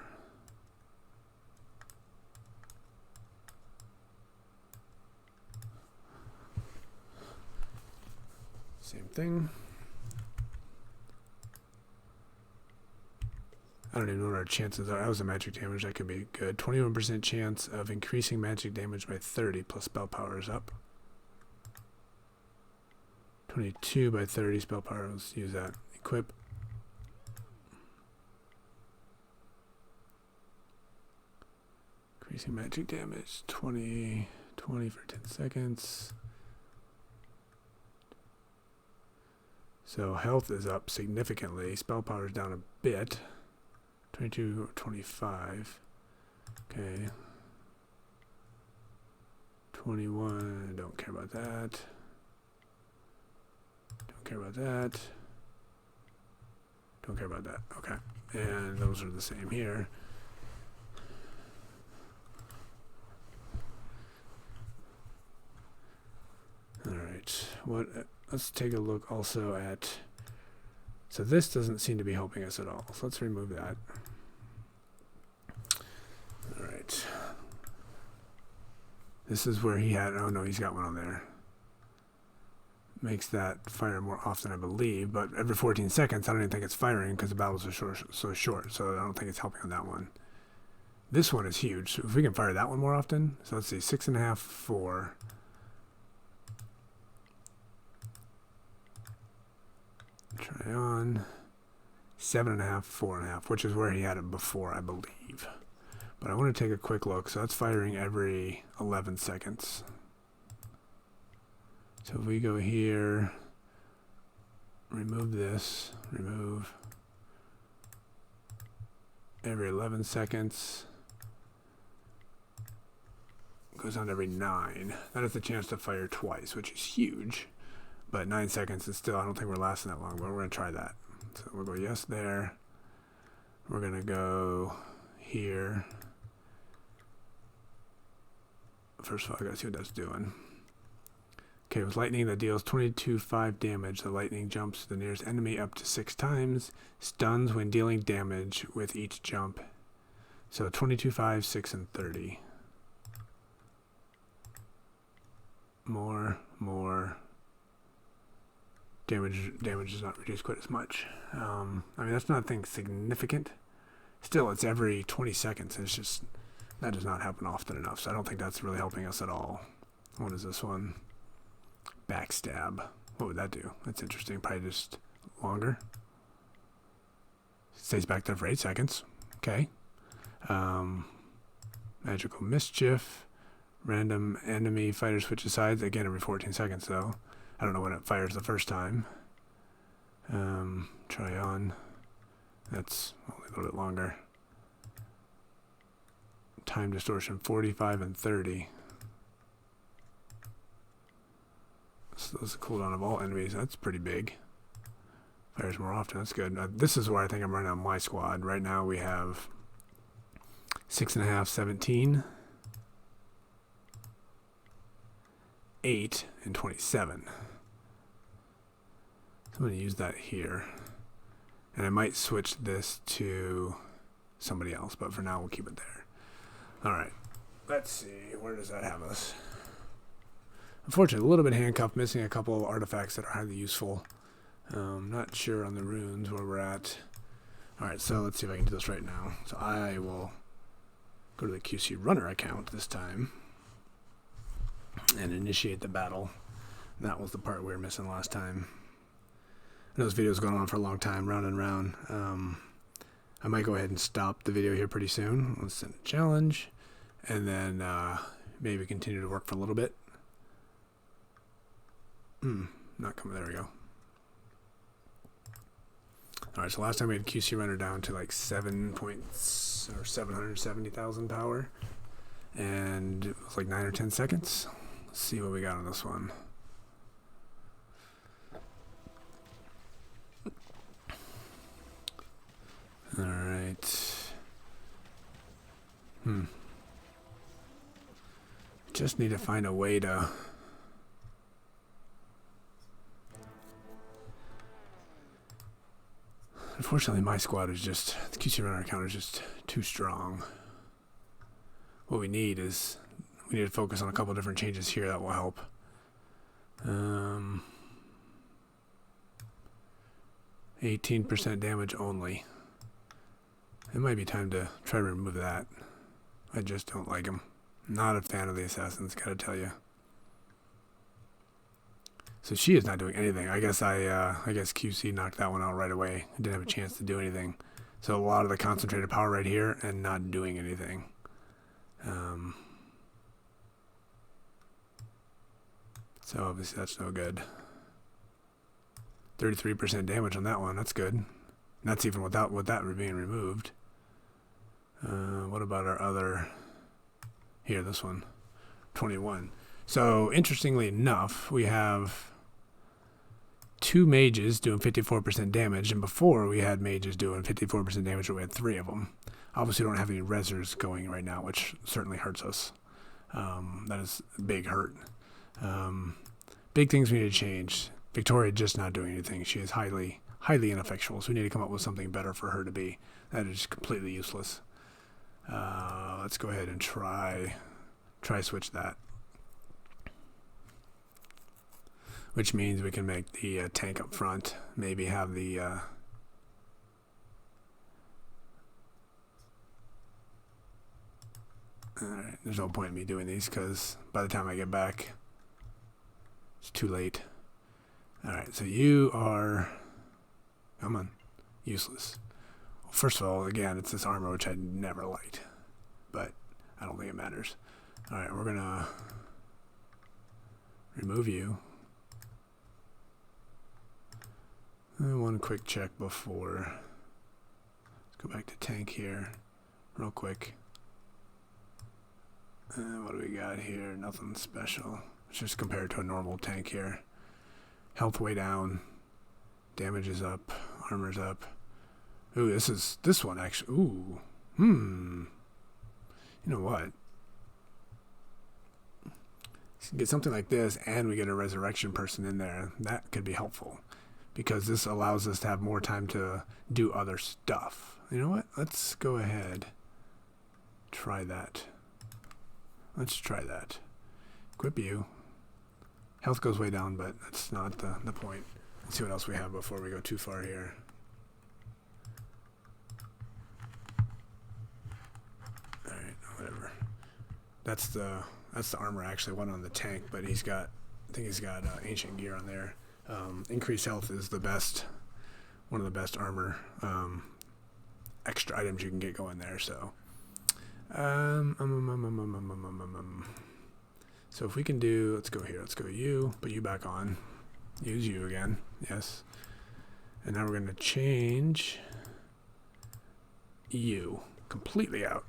Same thing. I don't even know what our chances are. That was a magic damage. That could be good. 21% chance of increasing magic damage by 30 plus spell power is up. 22 by 30 spell power. Let's use that. Equip. Increasing magic damage. 20 for 10 seconds. So health is up significantly. Spell power is down a bit. 22 or 25. Okay. 21. Don't care about that. Don't care about that. Don't care about that. Okay. And those are the same here. Alright. Let's take a look also at, so this doesn't seem to be helping us at all. So let's remove that. All right. This is where he had, oh no, he's got one on there. Makes that fire more often, I believe, but every 14 seconds, I don't even think it's firing because the battles are so short, so I don't think it's helping on that one. This one is huge. So if we can fire that one more often, so let's see, 6.5, 4. Try on 7.5, 4.5, which is where he had it before, I believe. But I want to take a quick look. So that's firing every 11 seconds. So if we go here, remove this, remove every 11 seconds. Goes on every 9. That has the chance to fire twice, which is huge. But 9 seconds is still, I don't think we're lasting that long, but we're going to try that. So we'll go yes there. We're going to go here. First of all, I got to see what that's doing. Okay, with lightning that deals 22.5 damage, the lightning jumps the nearest enemy up to 6 times, stuns when dealing damage with each jump. So 22.5, 6, and 30. More. Damage is not reduced quite as much. I mean, that's nothing significant. Still, it's every 20 seconds. And it's just, that does not happen often enough. So I don't think that's really helping us at all. What is this one? Backstab. What would that do? That's interesting. Probably just longer. Stays back there for 8 seconds. Okay. Magical Mischief. Random enemy fighter switches sides. Again, every 14 seconds, though. I don't know when it fires the first time. Try on. That's only a little bit longer. Time distortion 45 and 30. So those are cooldown of all enemies. That's pretty big. Fires more often. That's good. This is where I think I'm running on my squad. Right now we have 6.5, 17. 8 and 27. So I'm going to use that here. And I might switch this to somebody else, but for now we'll keep it there. Alright, let's see, where does that have us? Unfortunately, a little bit handcuffed, missing a couple of artifacts that are highly useful. Not sure on the runes where we're at. Alright, so let's see if I can do this right now. So I will go to the QC runner account this time and initiate the battle. That was the part we were missing last time. I know this video is going on for a long time, round and round. I might go ahead and stop the video here pretty soon. Let's send a challenge, and then maybe continue to work for a little bit. Not coming. There we go. All right. So last time we had QC runner down to like 770,000 power, and it was like 9 or 10 seconds. Let's see what we got on this one. All right. Just need to find a way to. Unfortunately, my squad is just, the QC runner account is just too strong. What we need is, we need to focus on a couple different changes here that will help. 18% damage only. It might be time to try to remove that. I just don't like him. Not a fan of the assassins, gotta tell you. So she is not doing anything. I guess QC knocked that one out right away. I didn't have a chance to do anything. So a lot of the concentrated power right here and not doing anything. So obviously that's no good. 33% damage on that one. That's good. And that's even without that being removed. What about our other? Here, this one. 21. So interestingly enough, we have 2 mages doing 54% damage, and before we had mages doing 54% damage, but we had 3 of them. Obviously, we don't have any resers going right now, which certainly hurts us. That is a big hurt. Big things we need to change. Victoria just not doing anything. She is highly ineffectual, so we need to come up with something better for her to be. That is completely useless. Let's go ahead and try switch that. Which means we can make the tank up front. Maybe have the alright, there's no point in me doing these because by the time I get back, it's too late. Alright, so you are, come on, useless. Well, first of all, again, it's this armor which I never liked, but I don't think it matters. Alright, we're gonna remove you. One quick check before. Let's go back to tank here real quick. What do we got here? Nothing special. Let's just compare it to a normal tank here. Health way down. Damage is up. Armor's up. Ooh, this one actually. Ooh. You know what? Get something like this and we get a resurrection person in there. That could be helpful. Because this allows us to have more time to do other stuff. You know what? Let's go ahead. Try that. Let's try that. Equip you. Health goes way down, but that's not the point. Let's see what else we have before we go too far here. Alright, whatever. That's the armor actually, one on the tank, but I think he's got ancient gear on there. Increased health is one of the best armor extra items you can get going there. So, so if we can do, let's go here. Let's go you. Put you back on. Use you again. Yes. And now we're going to change you completely out.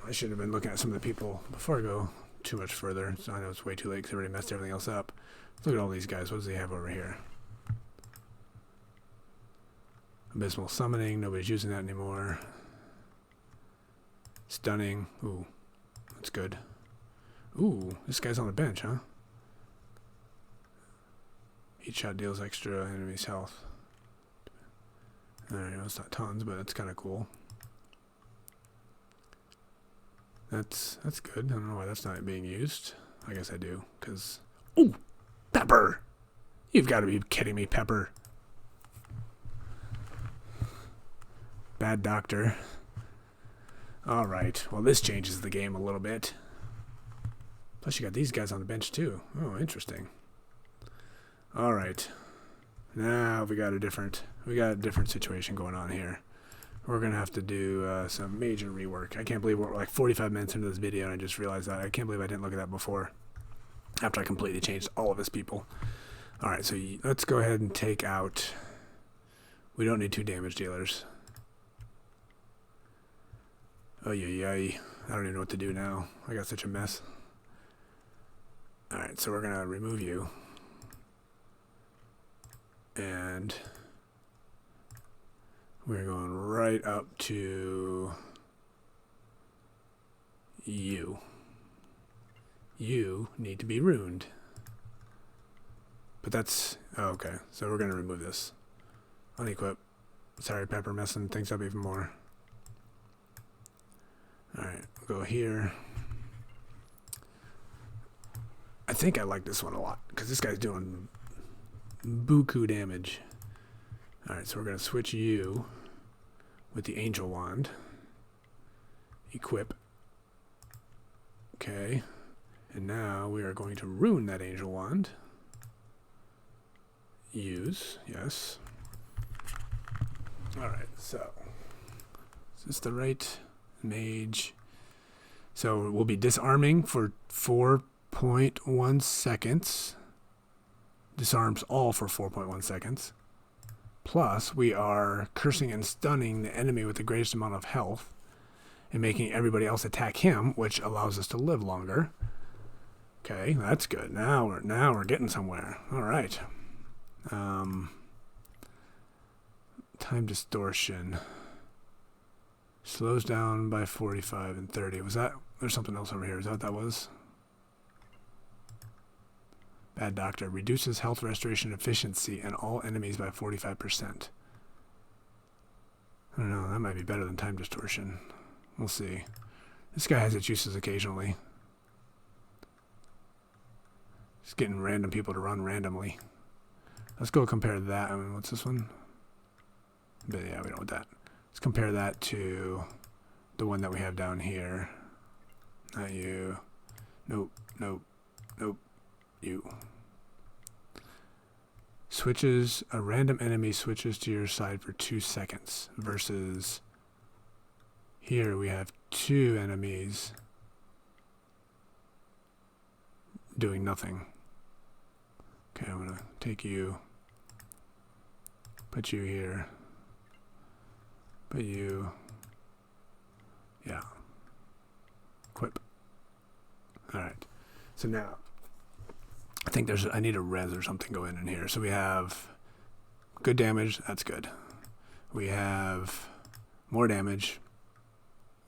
I should have been looking at some of the people before I go too much further. So I know it's way too late because I already messed everything else up. Look at all these guys. What does he have over here? Abysmal summoning. Nobody's using that anymore. Stunning. Ooh, that's good. Ooh, this guy's on the bench, huh? Each shot deals extra enemy's health. Alright, it's not tons, but it's kind of cool. That's good. I don't know why that's not being used. I guess I do, because... Ooh! Pepper! You've got to be kidding me, Pepper. Bad doctor. Alright, well this changes the game a little bit. Plus you got these guys on the bench too. Oh, interesting. Alright. Now we got a different situation going on here. We're gonna have to do some major rework. I can't believe we're like 45 minutes into this video and I just realized that. I can't believe I didn't look at that before. After I completely changed all of his people. Alright, so let's go ahead and take out... We don't need 2 damage dealers. Oh yeah, I don't even know what to do now. I got such a mess. Alright, so we're gonna remove you. And we're going right up to you. You need to be ruined. But that's... Oh, okay. So we're going to remove this. Unequip. Sorry, Pepper, messing things up even more. Alright, we'll go here. I think I like this one a lot, because this guy's doing buku damage. Alright, so we're going to switch you with the Angel Wand. Equip. Okay. And now we are going to ruin that Angel Wand. Use. Yes. Alright, so. Is this the right mage? So we'll be disarming for 4.1 seconds. Disarms all for 4.1 seconds. Plus, we are cursing and stunning the enemy with the greatest amount of health and making everybody else attack him, which allows us to live longer. Okay, that's good. Now we're getting somewhere. All right. Time distortion slows down by 45 and 30. Was that? There's something else over here. Is that what that was? Bad doctor reduces health restoration efficiency and all enemies by 45%. I don't know. That might be better than time distortion. We'll see. This guy has its uses occasionally. Just getting random people to run randomly. Let's go compare that. I mean, what's this one? But yeah, we don't want that. Let's compare that to the one that we have down here. Not you. Nope. Nope. Nope. You. Switches, a random enemy switches to your side for 2 seconds versus here we have 2 enemies doing nothing. Okay, I'm gonna take you, put you here, put you, yeah, equip. Alright, so now I think I need a res or something go in here. So we have good damage, that's good. We have more damage.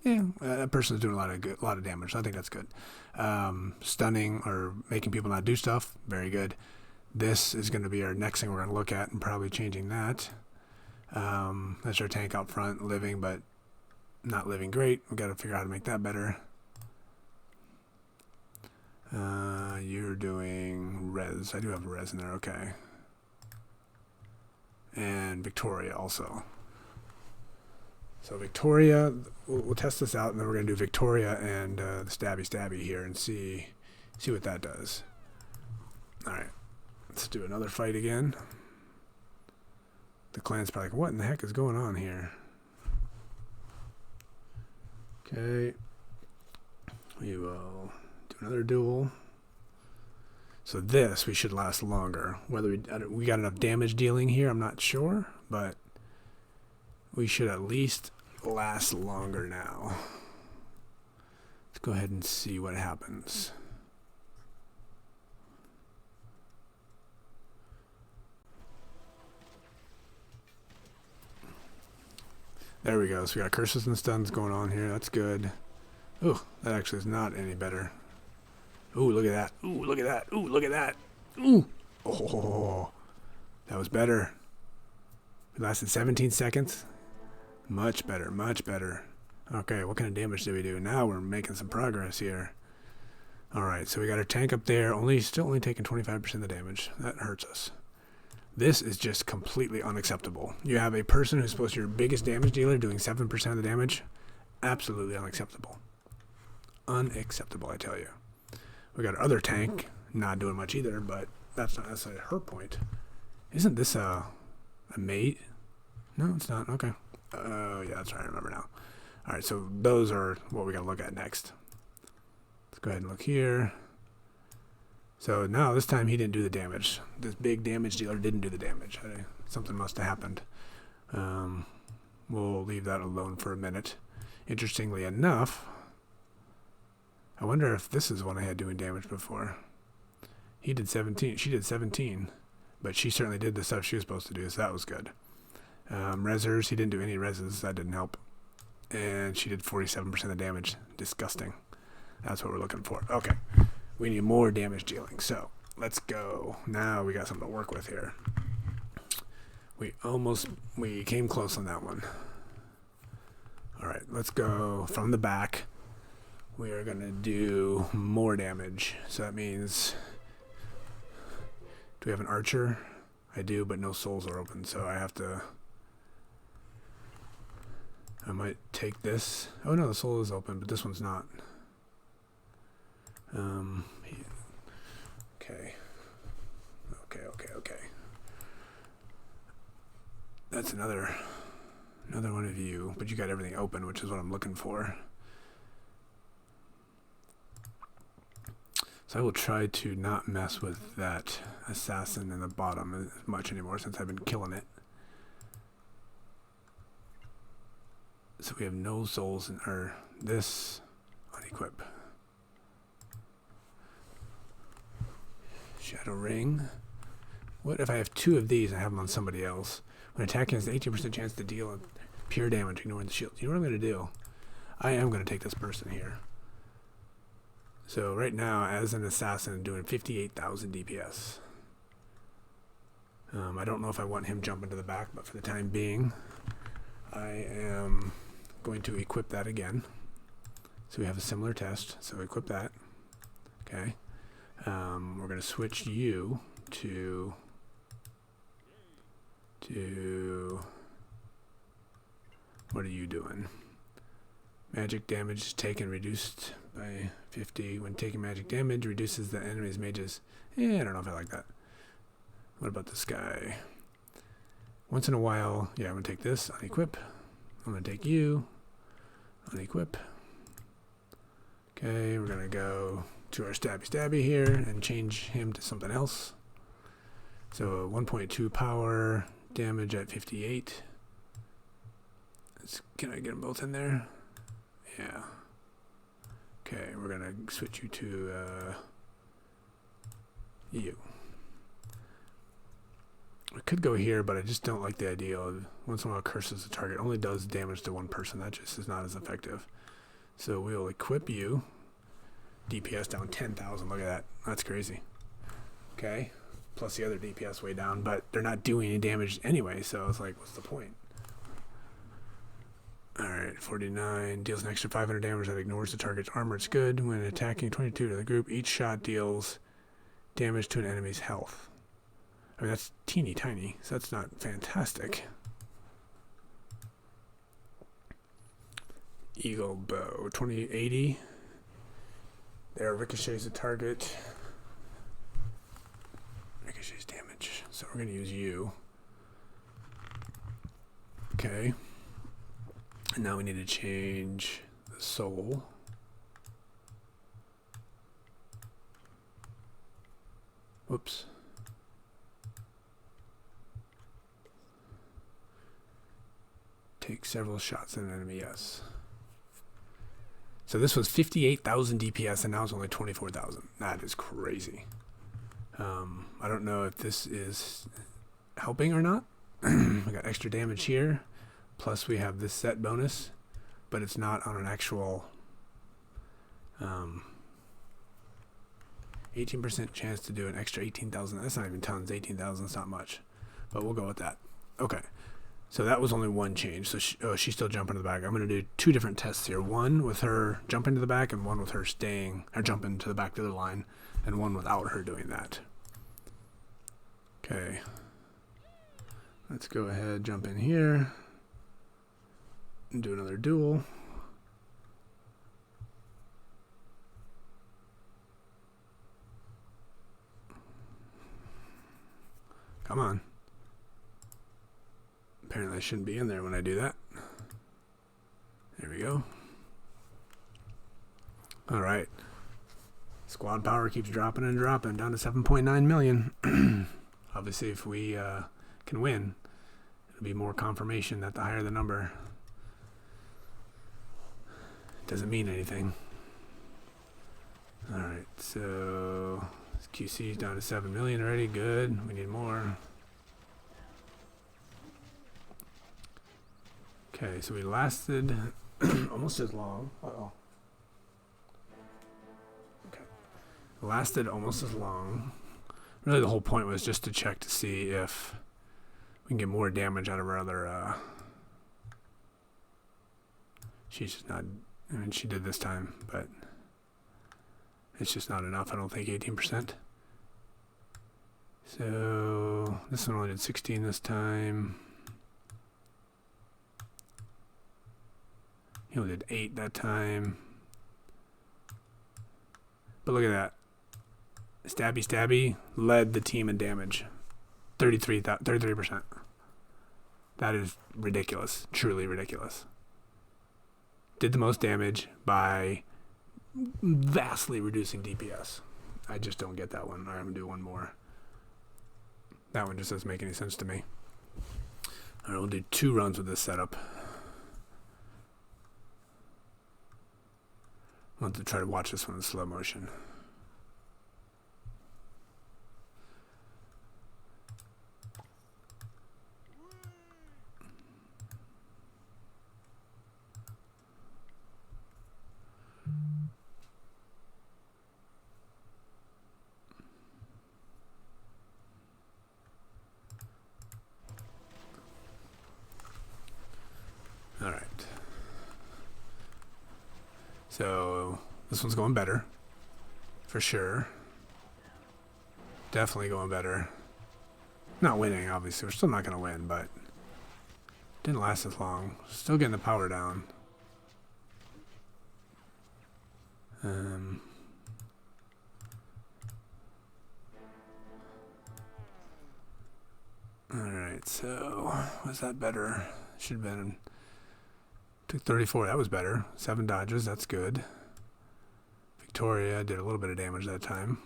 Yeah, that person's doing a lot of damage, so I think that's good. Stunning or making people not do stuff, very good. This is going to be our next thing we're going to look at and probably changing that. That's our tank out front, living, but not living great. We've got to figure out how to make that better. You're doing res. I do have a res in there, okay. And Victoria also. So Victoria, we'll test this out, and then we're going to do Victoria and the stabby here and see what that does. Alright, let's do another fight again. The clan's probably like, what in the heck is going on here? Okay. We will do another duel. So this, we should last longer. Whether we got enough damage dealing here, I'm not sure, but we should at least last longer now. Let's go ahead and see what happens. There we go. So we got curses and stuns going on here. That's good. Ooh, that actually is not any better. Ooh, look at that. Ooh, look at that. Ooh, look at that. Ooh. Oh, that was better. It lasted 17 seconds. Much better, much better. Okay, what kind of damage did we do? Now we're making some progress here. Alright, so we got our tank up there, still only taking 25% of the damage. That hurts us. This is just completely unacceptable. You have a person who's supposed to be your biggest damage dealer doing 7% of the damage. Absolutely unacceptable. Unacceptable, I tell you. We got our other tank, not doing much either, but that's not necessarily her point. Isn't this a mate? No, it's not. Okay. Oh, yeah, that's right. I remember now. All right, so those are what we got to look at next. Let's go ahead and look here. So now this time he didn't do the damage. This big damage dealer didn't do the damage. Something must have happened. We'll leave that alone for a minute. Interestingly enough, I wonder if this is one I had doing damage before. He did 17. She did 17. But she certainly did the stuff she was supposed to do, so that was good. Rezzers, he didn't do any reses. That didn't help. And she did 47% of the damage. Disgusting. That's what we're looking for. Okay. We need more damage dealing. So, let's go. Now we got something to work with here. We came close on that one. Alright, let's go from the back. We are going to do more damage. So that means... Do we have an archer? I do, but no souls are open, so I have to... I might take this. Oh no, the soul is open, but this one's not. Okay. Okay. That's another one of you, but you got everything open, which is what I'm looking for. So I will try to not mess with that assassin in the bottom as much anymore since I've been killing it. So we have no souls in this unequip. Shadow ring. What if I have two of these and I have them on somebody else? When attacking, has an 18% chance to deal pure damage, ignoring the shield. You know what I'm going to do? I am going to take this person here. So right now, as an assassin, I'm doing 58,000 DPS. I don't know if I want him jumping to the back, but for the time being, I am going to equip that again. So we have a similar test. So equip that. Okay. We're going to switch you to what are you doing? Magic damage taken reduced by 50. When taking magic damage, reduces the enemy's mages. I don't know if I like that. What about this guy? Once in a while, yeah, I'm going to take this, unequip. I'm going to take you, unequip. Okay, we're going to go to our stabby here and change him to something else. So 1.2 power, damage at 58. Can I get them both in there? Yeah. Okay, we're going to switch you to you. I could go here, but I just don't like the idea of once in a while curses the target. Only does damage to one person. That just is not as effective. So we'll equip you. DPS down 10,000. Look at that. That's crazy. Okay. Plus the other DPS way down, but they're not doing any damage anyway, so it's like, what's the point? Alright, 49. Deals an extra 500 damage that ignores the target's armor. It's good. When attacking 22 to the group, each shot deals damage to an enemy's health. I mean, that's teeny tiny, so that's not fantastic. Eagle bow, 2080. There ricochets the target. Ricochets damage. So we're going to use you. Okay. And now we need to change the soul. Whoops. Take several shots at an enemy, yes. So this was 58,000 DPS and now it's only 24,000. That is crazy. I don't know if this is helping or not. We got extra damage here. Plus we have this set bonus, but it's not on an actual 18% chance to do an extra 18,000. That's not even tons. 18,000 is not much, but we'll go with that. Okay. So that was only one change. So she's still jumping to the back. I'm going to do two different tests here. One with her jumping to the back, and one with her staying or jumping to the back of the line, and one without her doing that. Okay. Let's go ahead, jump in here, and do another duel. Come on. Apparently I shouldn't be in there when I do that. There we go. All right. Squad power keeps dropping and dropping down to 7.9 million. Obviously, if we can win, it'll be more confirmation that the higher the number, it doesn't mean anything. All right, so QC is down to 7 million already. Good. We need more. Okay, so we lasted almost as long. Uh-oh. Okay. Lasted almost as long. Really, the whole point was just to check to see if we can get more damage out of our other. She's just not. I mean, she did this time, but it's just not enough. I don't think 18%. So this one only did 16 this time. He only did 8 that time. But look at that. Stabby Stabby led the team in damage. 33%. That is ridiculous. Truly ridiculous. Did the most damage by vastly reducing DPS. I just don't get that one. All right, I'm going to do one more. That one just doesn't make any sense to me. All right, we'll do 2 runs with this setup. I want to try to watch this one in slow motion. All right. So this one's going better, for sure. Definitely going better. Not winning, obviously. We're still not going to win, but didn't last as long. Still getting the power down. All right, so was that better? Should have been. Took 34. That was better. 7 dodges. That's good. Victoria did a little bit of damage that time.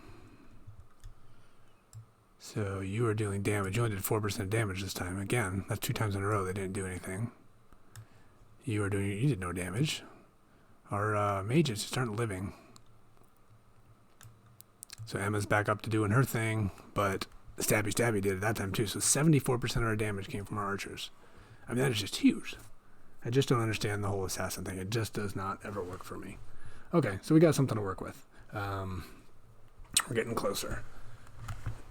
So you are dealing damage. You only did 4% damage this time. Again, that's 2 times in a row they didn't do anything. You did no damage. Our mages just aren't living. So Emma's back up to doing her thing, but Stabby Stabby did it that time too. So 74% of our damage came from our archers. I mean, that is just huge. I just don't understand the whole assassin thing. It just does not ever work for me. Okay, so we got something to work with. We're getting closer.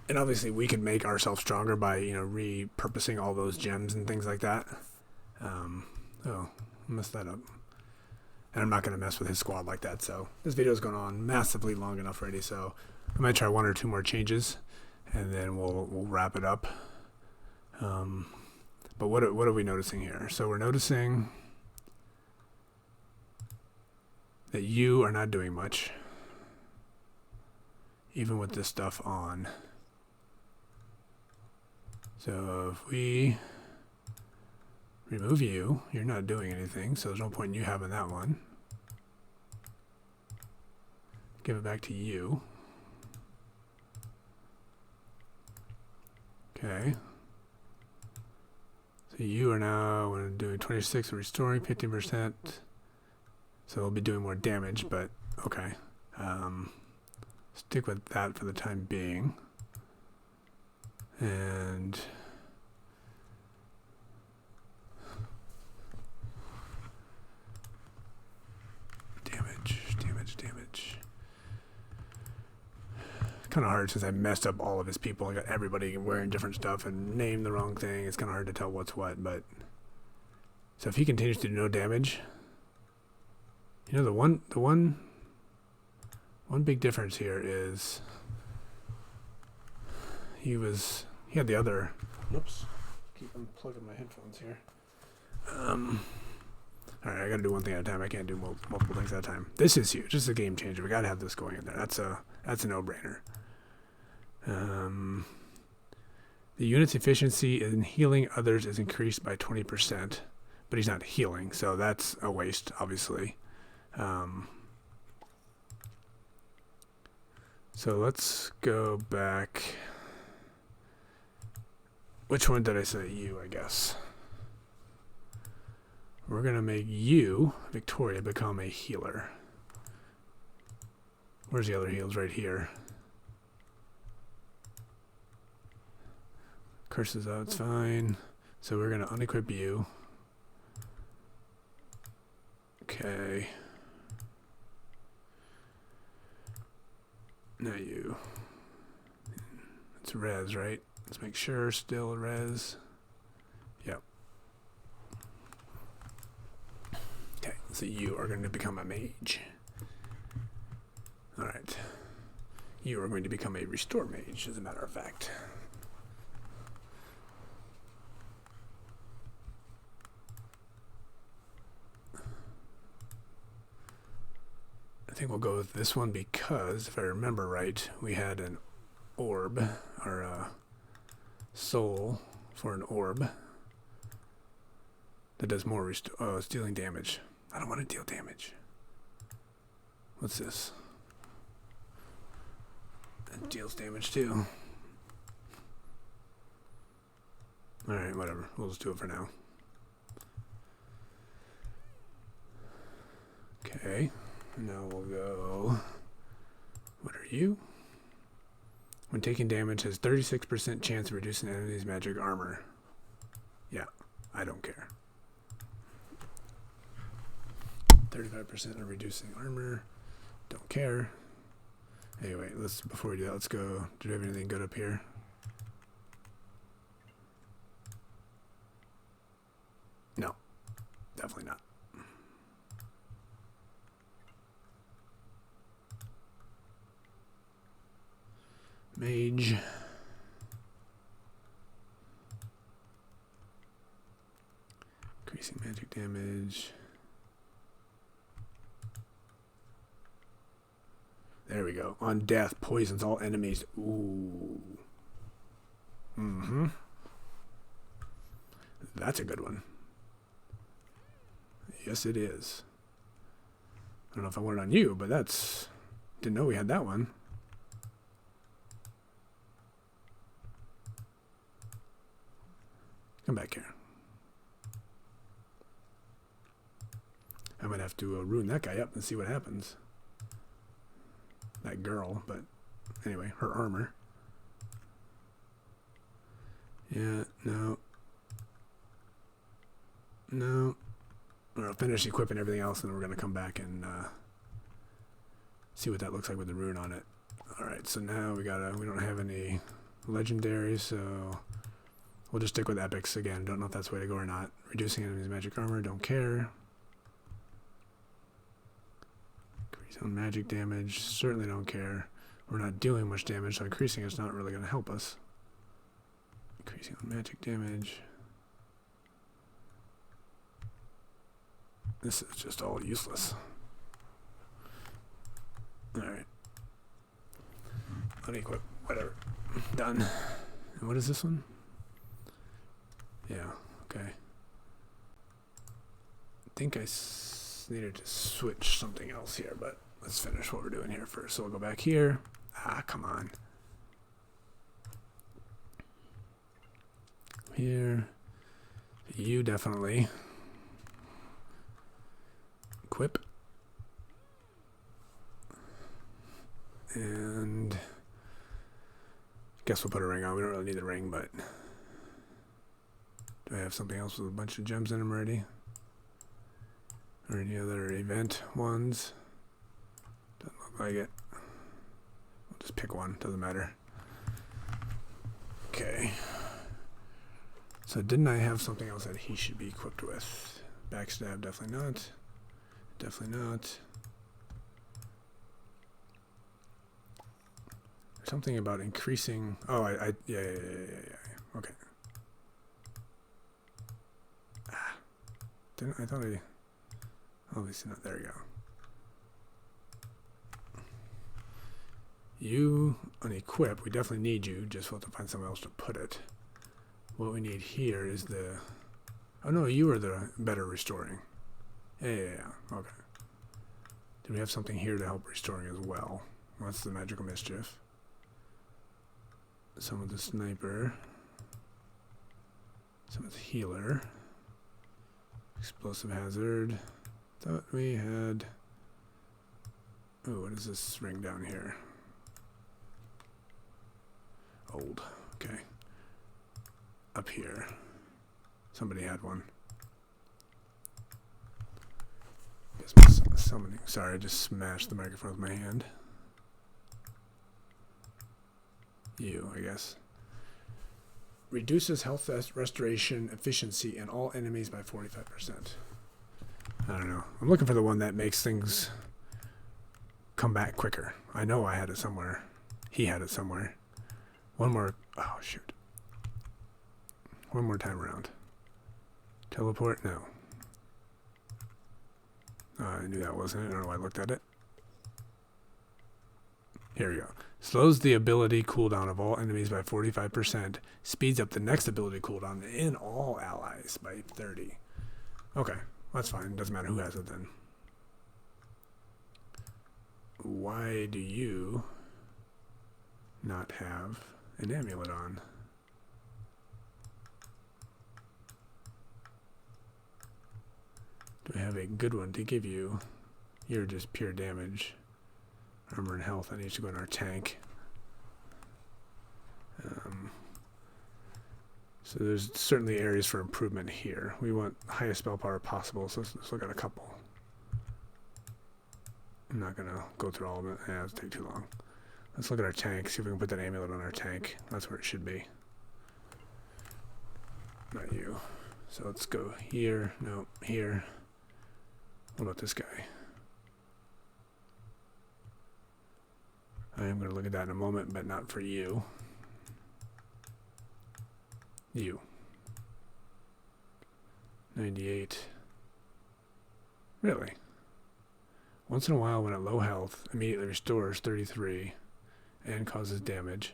And obviously we could make ourselves stronger by, repurposing all those gems and things like that. I messed that up. And I'm not going to mess with his squad like that. So this video's gone on massively long enough already. So I might try 1 or 2 more changes, and then we'll wrap it up. But what are we noticing here? So we're noticing that you are not doing much, even with this stuff on. So if we remove you, you're not doing anything, so there's no point in you having that one. Give it back to you. Okay. So you are now doing 26, restoring 15%. So we'll be doing more damage, but okay. Stick with that for the time being. And damage. kind of hard since I messed up all of his people. I got everybody wearing different stuff and named the wrong thing. It's kind of hard to tell what's what, but... So if he continues to do no damage... You know, the one big difference here is... He had the other... Oops. Keep unplugging my headphones here. Alright, I gotta do one thing at a time. I can't do multiple things at a time. This is huge. This is a game changer. We gotta have this going in there. That's a no-brainer. The unit's efficiency in healing others is increased by 20%, but he's not healing, so that's a waste, obviously. So let's go back. Which one did I say? You, I guess. We're going to make you, Victoria, become a healer. Where's the other heals? Right here. Curses out, it's fine. So we're going to unequip you. Okay. Now you. It's res, right? Let's make sure still res. Yep. Okay, so you are going to become a mage. Alright. You are going to become a restore mage, as a matter of fact. I think we'll go with this one because, if I remember right, we had an orb, or a soul for an orb that does more it's dealing damage. I don't want to deal damage. What's this? It deals damage too. Alright, whatever. We'll just do it for now. Okay. Now we'll go... What are you? When taking damage, has 36% chance of reducing enemy's magic armor. Yeah, I don't care. 35% of reducing armor. Don't care. Anyway, before we do that, let's go. Do we have anything good up here? No, definitely not. Mage. Increasing magic damage. There we go. On death, poisons all enemies. Ooh. Mm-hmm. That's a good one. Yes, it is. I don't know if I want it on you, but that's... Didn't know we had that one. Come back here. I might have to ruin that guy up and see what happens. That girl, but anyway, her armor. Yeah, no. No. I'll finish equipping everything else, and then we're going to come back and see what that looks like with the rune on it. Alright, so now we don't have any legendaries, so we'll just stick with epics again. Don't know if that's the way to go or not. Reducing enemies' magic armor, don't care. Increase on magic damage, certainly don't care. We're not dealing much damage, so increasing it's not really going to help us. Increasing on magic damage. This is just all useless. Alright. Unequip. Whatever. Done. And what is this one? Yeah, okay. I think I needed to switch something else here, but let's finish what we're doing here first. So we'll go back here. Ah, come on. Here. You definitely. Equip. And guess we'll put a ring on. We don't really need the ring, but do I have something else with a bunch of gems in them already? Or any other event ones? Doesn't look like it. We'll Just pick one. Doesn't matter. Okay. So didn't I have something else that he should be equipped with? Backstab, definitely not. Definitely not. Something about increasing. Oh, yeah. Okay. Didn't I thought I? Obviously not. There we go. You unequip. We definitely need you. Just we'll have to find somewhere else to put it. What we need here is the. Oh no, you are the better restoring. Yeah. Okay. Do we have something here to help restoring as well? What's the magical mischief? Some of the sniper. Some of the healer. Explosive hazard. Thought we had. Oh, what is this ring down here? Old. Okay. Up here. Somebody had one. Guess my summoning. Sorry, I just smashed the microphone with my hand. You, I guess. Reduces health restoration efficiency in all enemies by 45%. I don't know. I'm looking for the one that makes things come back quicker. I know I had it somewhere. He had it somewhere. One more. Oh, shoot. One more time around. Teleport? No. I knew that wasn't it. I don't know why I looked at it. Here we go. Slows the ability cooldown of all enemies by 45%. Speeds up the next ability cooldown in all allies by 30. Okay. That's fine. Doesn't matter who has it then. Why do you not have an amulet on? Do I have a good one to give you? You're just pure damage. Armor and health. That needs to go in our tank. So there's certainly areas for improvement here. We want highest spell power possible, so let's look at a couple. I'm not going to go through all of it. Yeah, it'll take too long. Let's look at our tank, see if we can put that amulet on our tank. That's where it should be. Not you. So let's go here. No, here. What about this guy? I am going to look at that in a moment, but not for you. You. 98. Really? Once in a while, when at low health, immediately restores 33 and causes damage.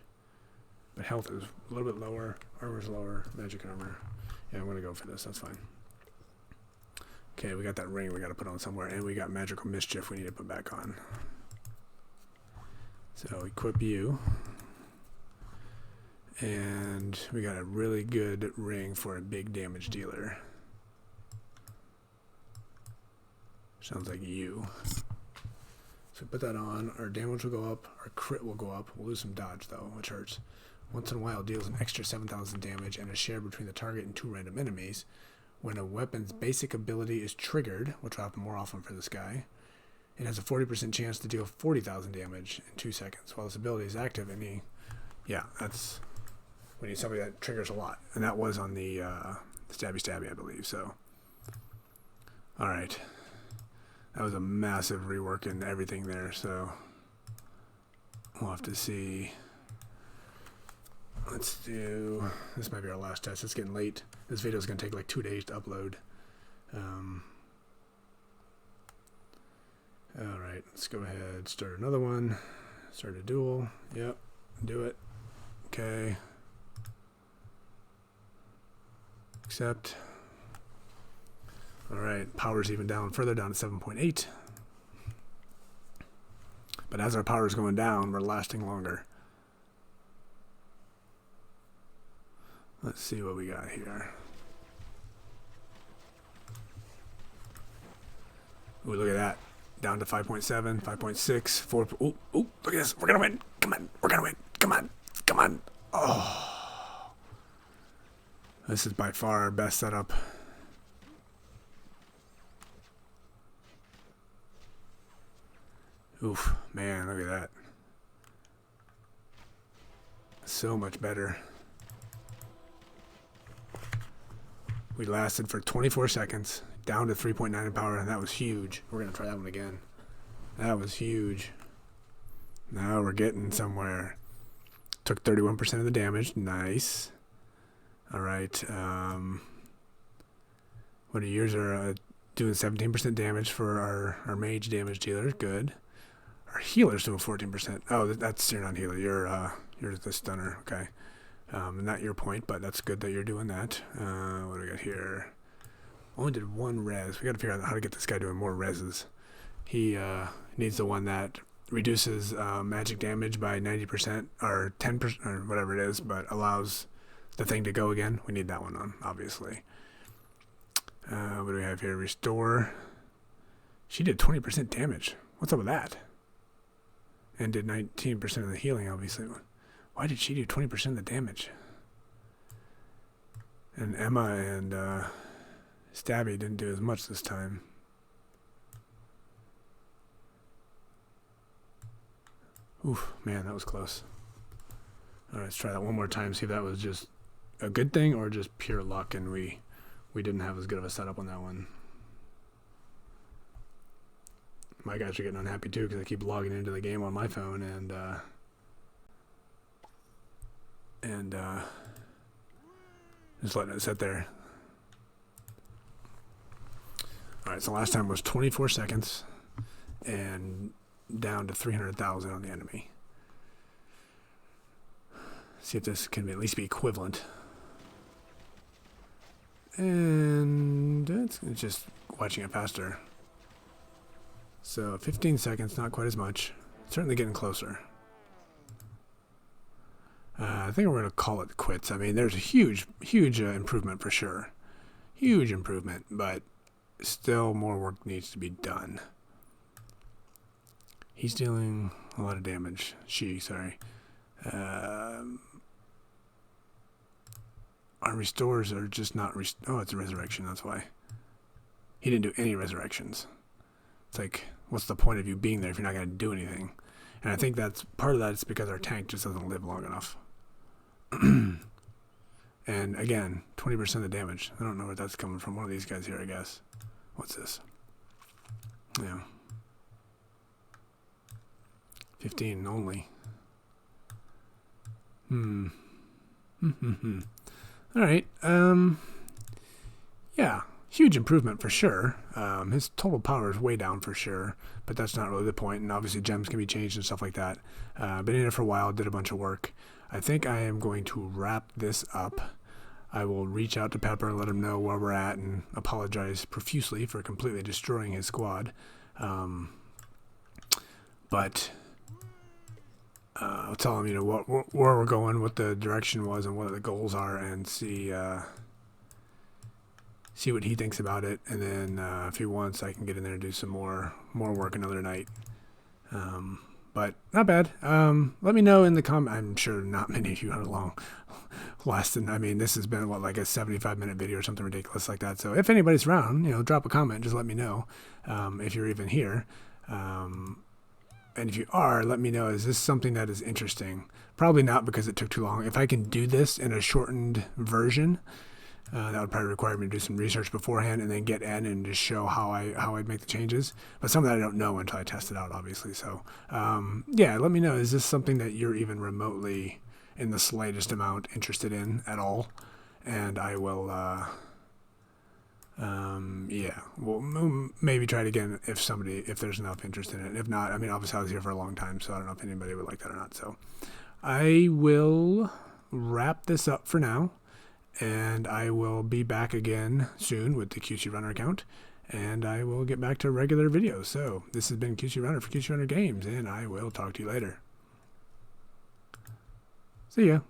But health is a little bit lower. Armor is lower. Magic armor. Yeah, I'm going to go for this. That's fine. Okay, we got that ring we got to put on somewhere. And we got magical mischief we need to put back on. So equip you. And we got a really good ring for a big damage dealer. Sounds like you. So put that on. Our damage will go up. Our crit will go up. We'll lose some dodge though, which hurts. Once in a while, deals an extra 7,000 damage and is shared between the target and 2 random enemies. When a weapon's basic ability is triggered, which will happen more often for this guy, it has a 40% chance to deal 40,000 damage in 2 seconds. While this ability is active, yeah, that's. We need somebody that triggers a lot. And that was on the stabby, I believe. So, all right. That was a massive rework in everything there. So, we'll have to see. Let's do... This might be our last test. It's getting late. This video is going to take like 2 days to upload. All right. Let's go ahead. Start another one. Start a duel. Yep. Do it. Okay. Accept. Alright, power's even down further, down to 7.8. But as our power's going down, we're lasting longer. Let's see what we got here. Ooh, look at that. Down to 5.7, 5.6, 4. Ooh, look at this. We're going to win. Come on. We're going to win. Come on. Oh. This is by far our best setup. Oof, man, look at that. So much better. We lasted for 24 seconds, down to 3.9 in power, and that was huge. We're going to try that one again. That was huge. Now we're getting somewhere. Took 31% of the damage. Nice. All right. What are yours are doing 17% damage for our mage damage dealer. Good. Our healer's doing 14%. Oh, that's you're not healer. You're the stunner. Okay. Not your point, but that's good that you're doing that. What do we got here? Only did one res. We got to figure out how to get this guy doing more reses. He needs the one that reduces magic damage by 90% or 10% or whatever it is, but allows the thing to go again. We need that one on, obviously. What do we have here? Restore. She did 20% damage. What's up with that? And did 19% of the healing, obviously. Why did she do 20% of the damage? And Emma and Stabby didn't do as much this time. Oof, man, that was close. All right, let's try that one more time, see if that was just a good thing or just pure luck and we didn't have as good of a setup on that one. My guys are getting unhappy too because I keep logging into the game on my phone and just letting it sit there. Alright, so last time was 24 seconds and down to 300,000 on the enemy. See if this can at least be equivalent. And it's just watching it faster. So 15 seconds, not quite as much. Certainly getting closer. I think we're going to call it quits. I mean, there's a huge improvement for sure. Huge improvement, but still more work needs to be done. He's dealing a lot of damage. Sorry. Our restores are just not... oh, it's a resurrection, that's why. He didn't do any resurrections. It's like, what's the point of you being there if you're not going to do anything? And I think that's part of that is because our tank just doesn't live long enough. And again, 20% of the damage. I don't know where that's coming from. One of these guys here, I guess. What's this? Yeah. 15 only. Alright. Yeah. Huge improvement for sure. His total power is way down for sure, but that's not really the point. And obviously gems can be changed and stuff like that. Been in it for a while, did a bunch of work. I think I am going to wrap this up. I will reach out to Pepper and let him know where we're at and apologize profusely for completely destroying his squad. But I'll tell him, where we're going, what the direction was, and what the goals are, and see what he thinks about it. And then if he wants, I can get in there and do some more work another night. But not bad. Let me know in the comment. I'm sure not many of you are lasting. I mean, this has been like a 75-minute video or something ridiculous like that. So if anybody's around, drop a comment. Just let me know if you're even here. And if you are, let me know. Is this something that is interesting? Probably not, because it took too long. If I can do this in a shortened version, that would probably require me to do some research beforehand and then get in and just show how I'd make the changes. But some of that I don't know until I test it out, obviously. So, yeah, let me know. Is this something that you're even remotely, in the slightest amount, interested in at all? And I will, yeah, we'll maybe try it again if there's enough interest in it. If not, I mean, obviously I was here for a long time, so I don't know if anybody would like that or not. So I will wrap this up for now. And I will be back again soon with the QC Runner account, and I will get back to regular videos. So this has been QC Runner for QC Runner Games, and I will talk to you later. See ya.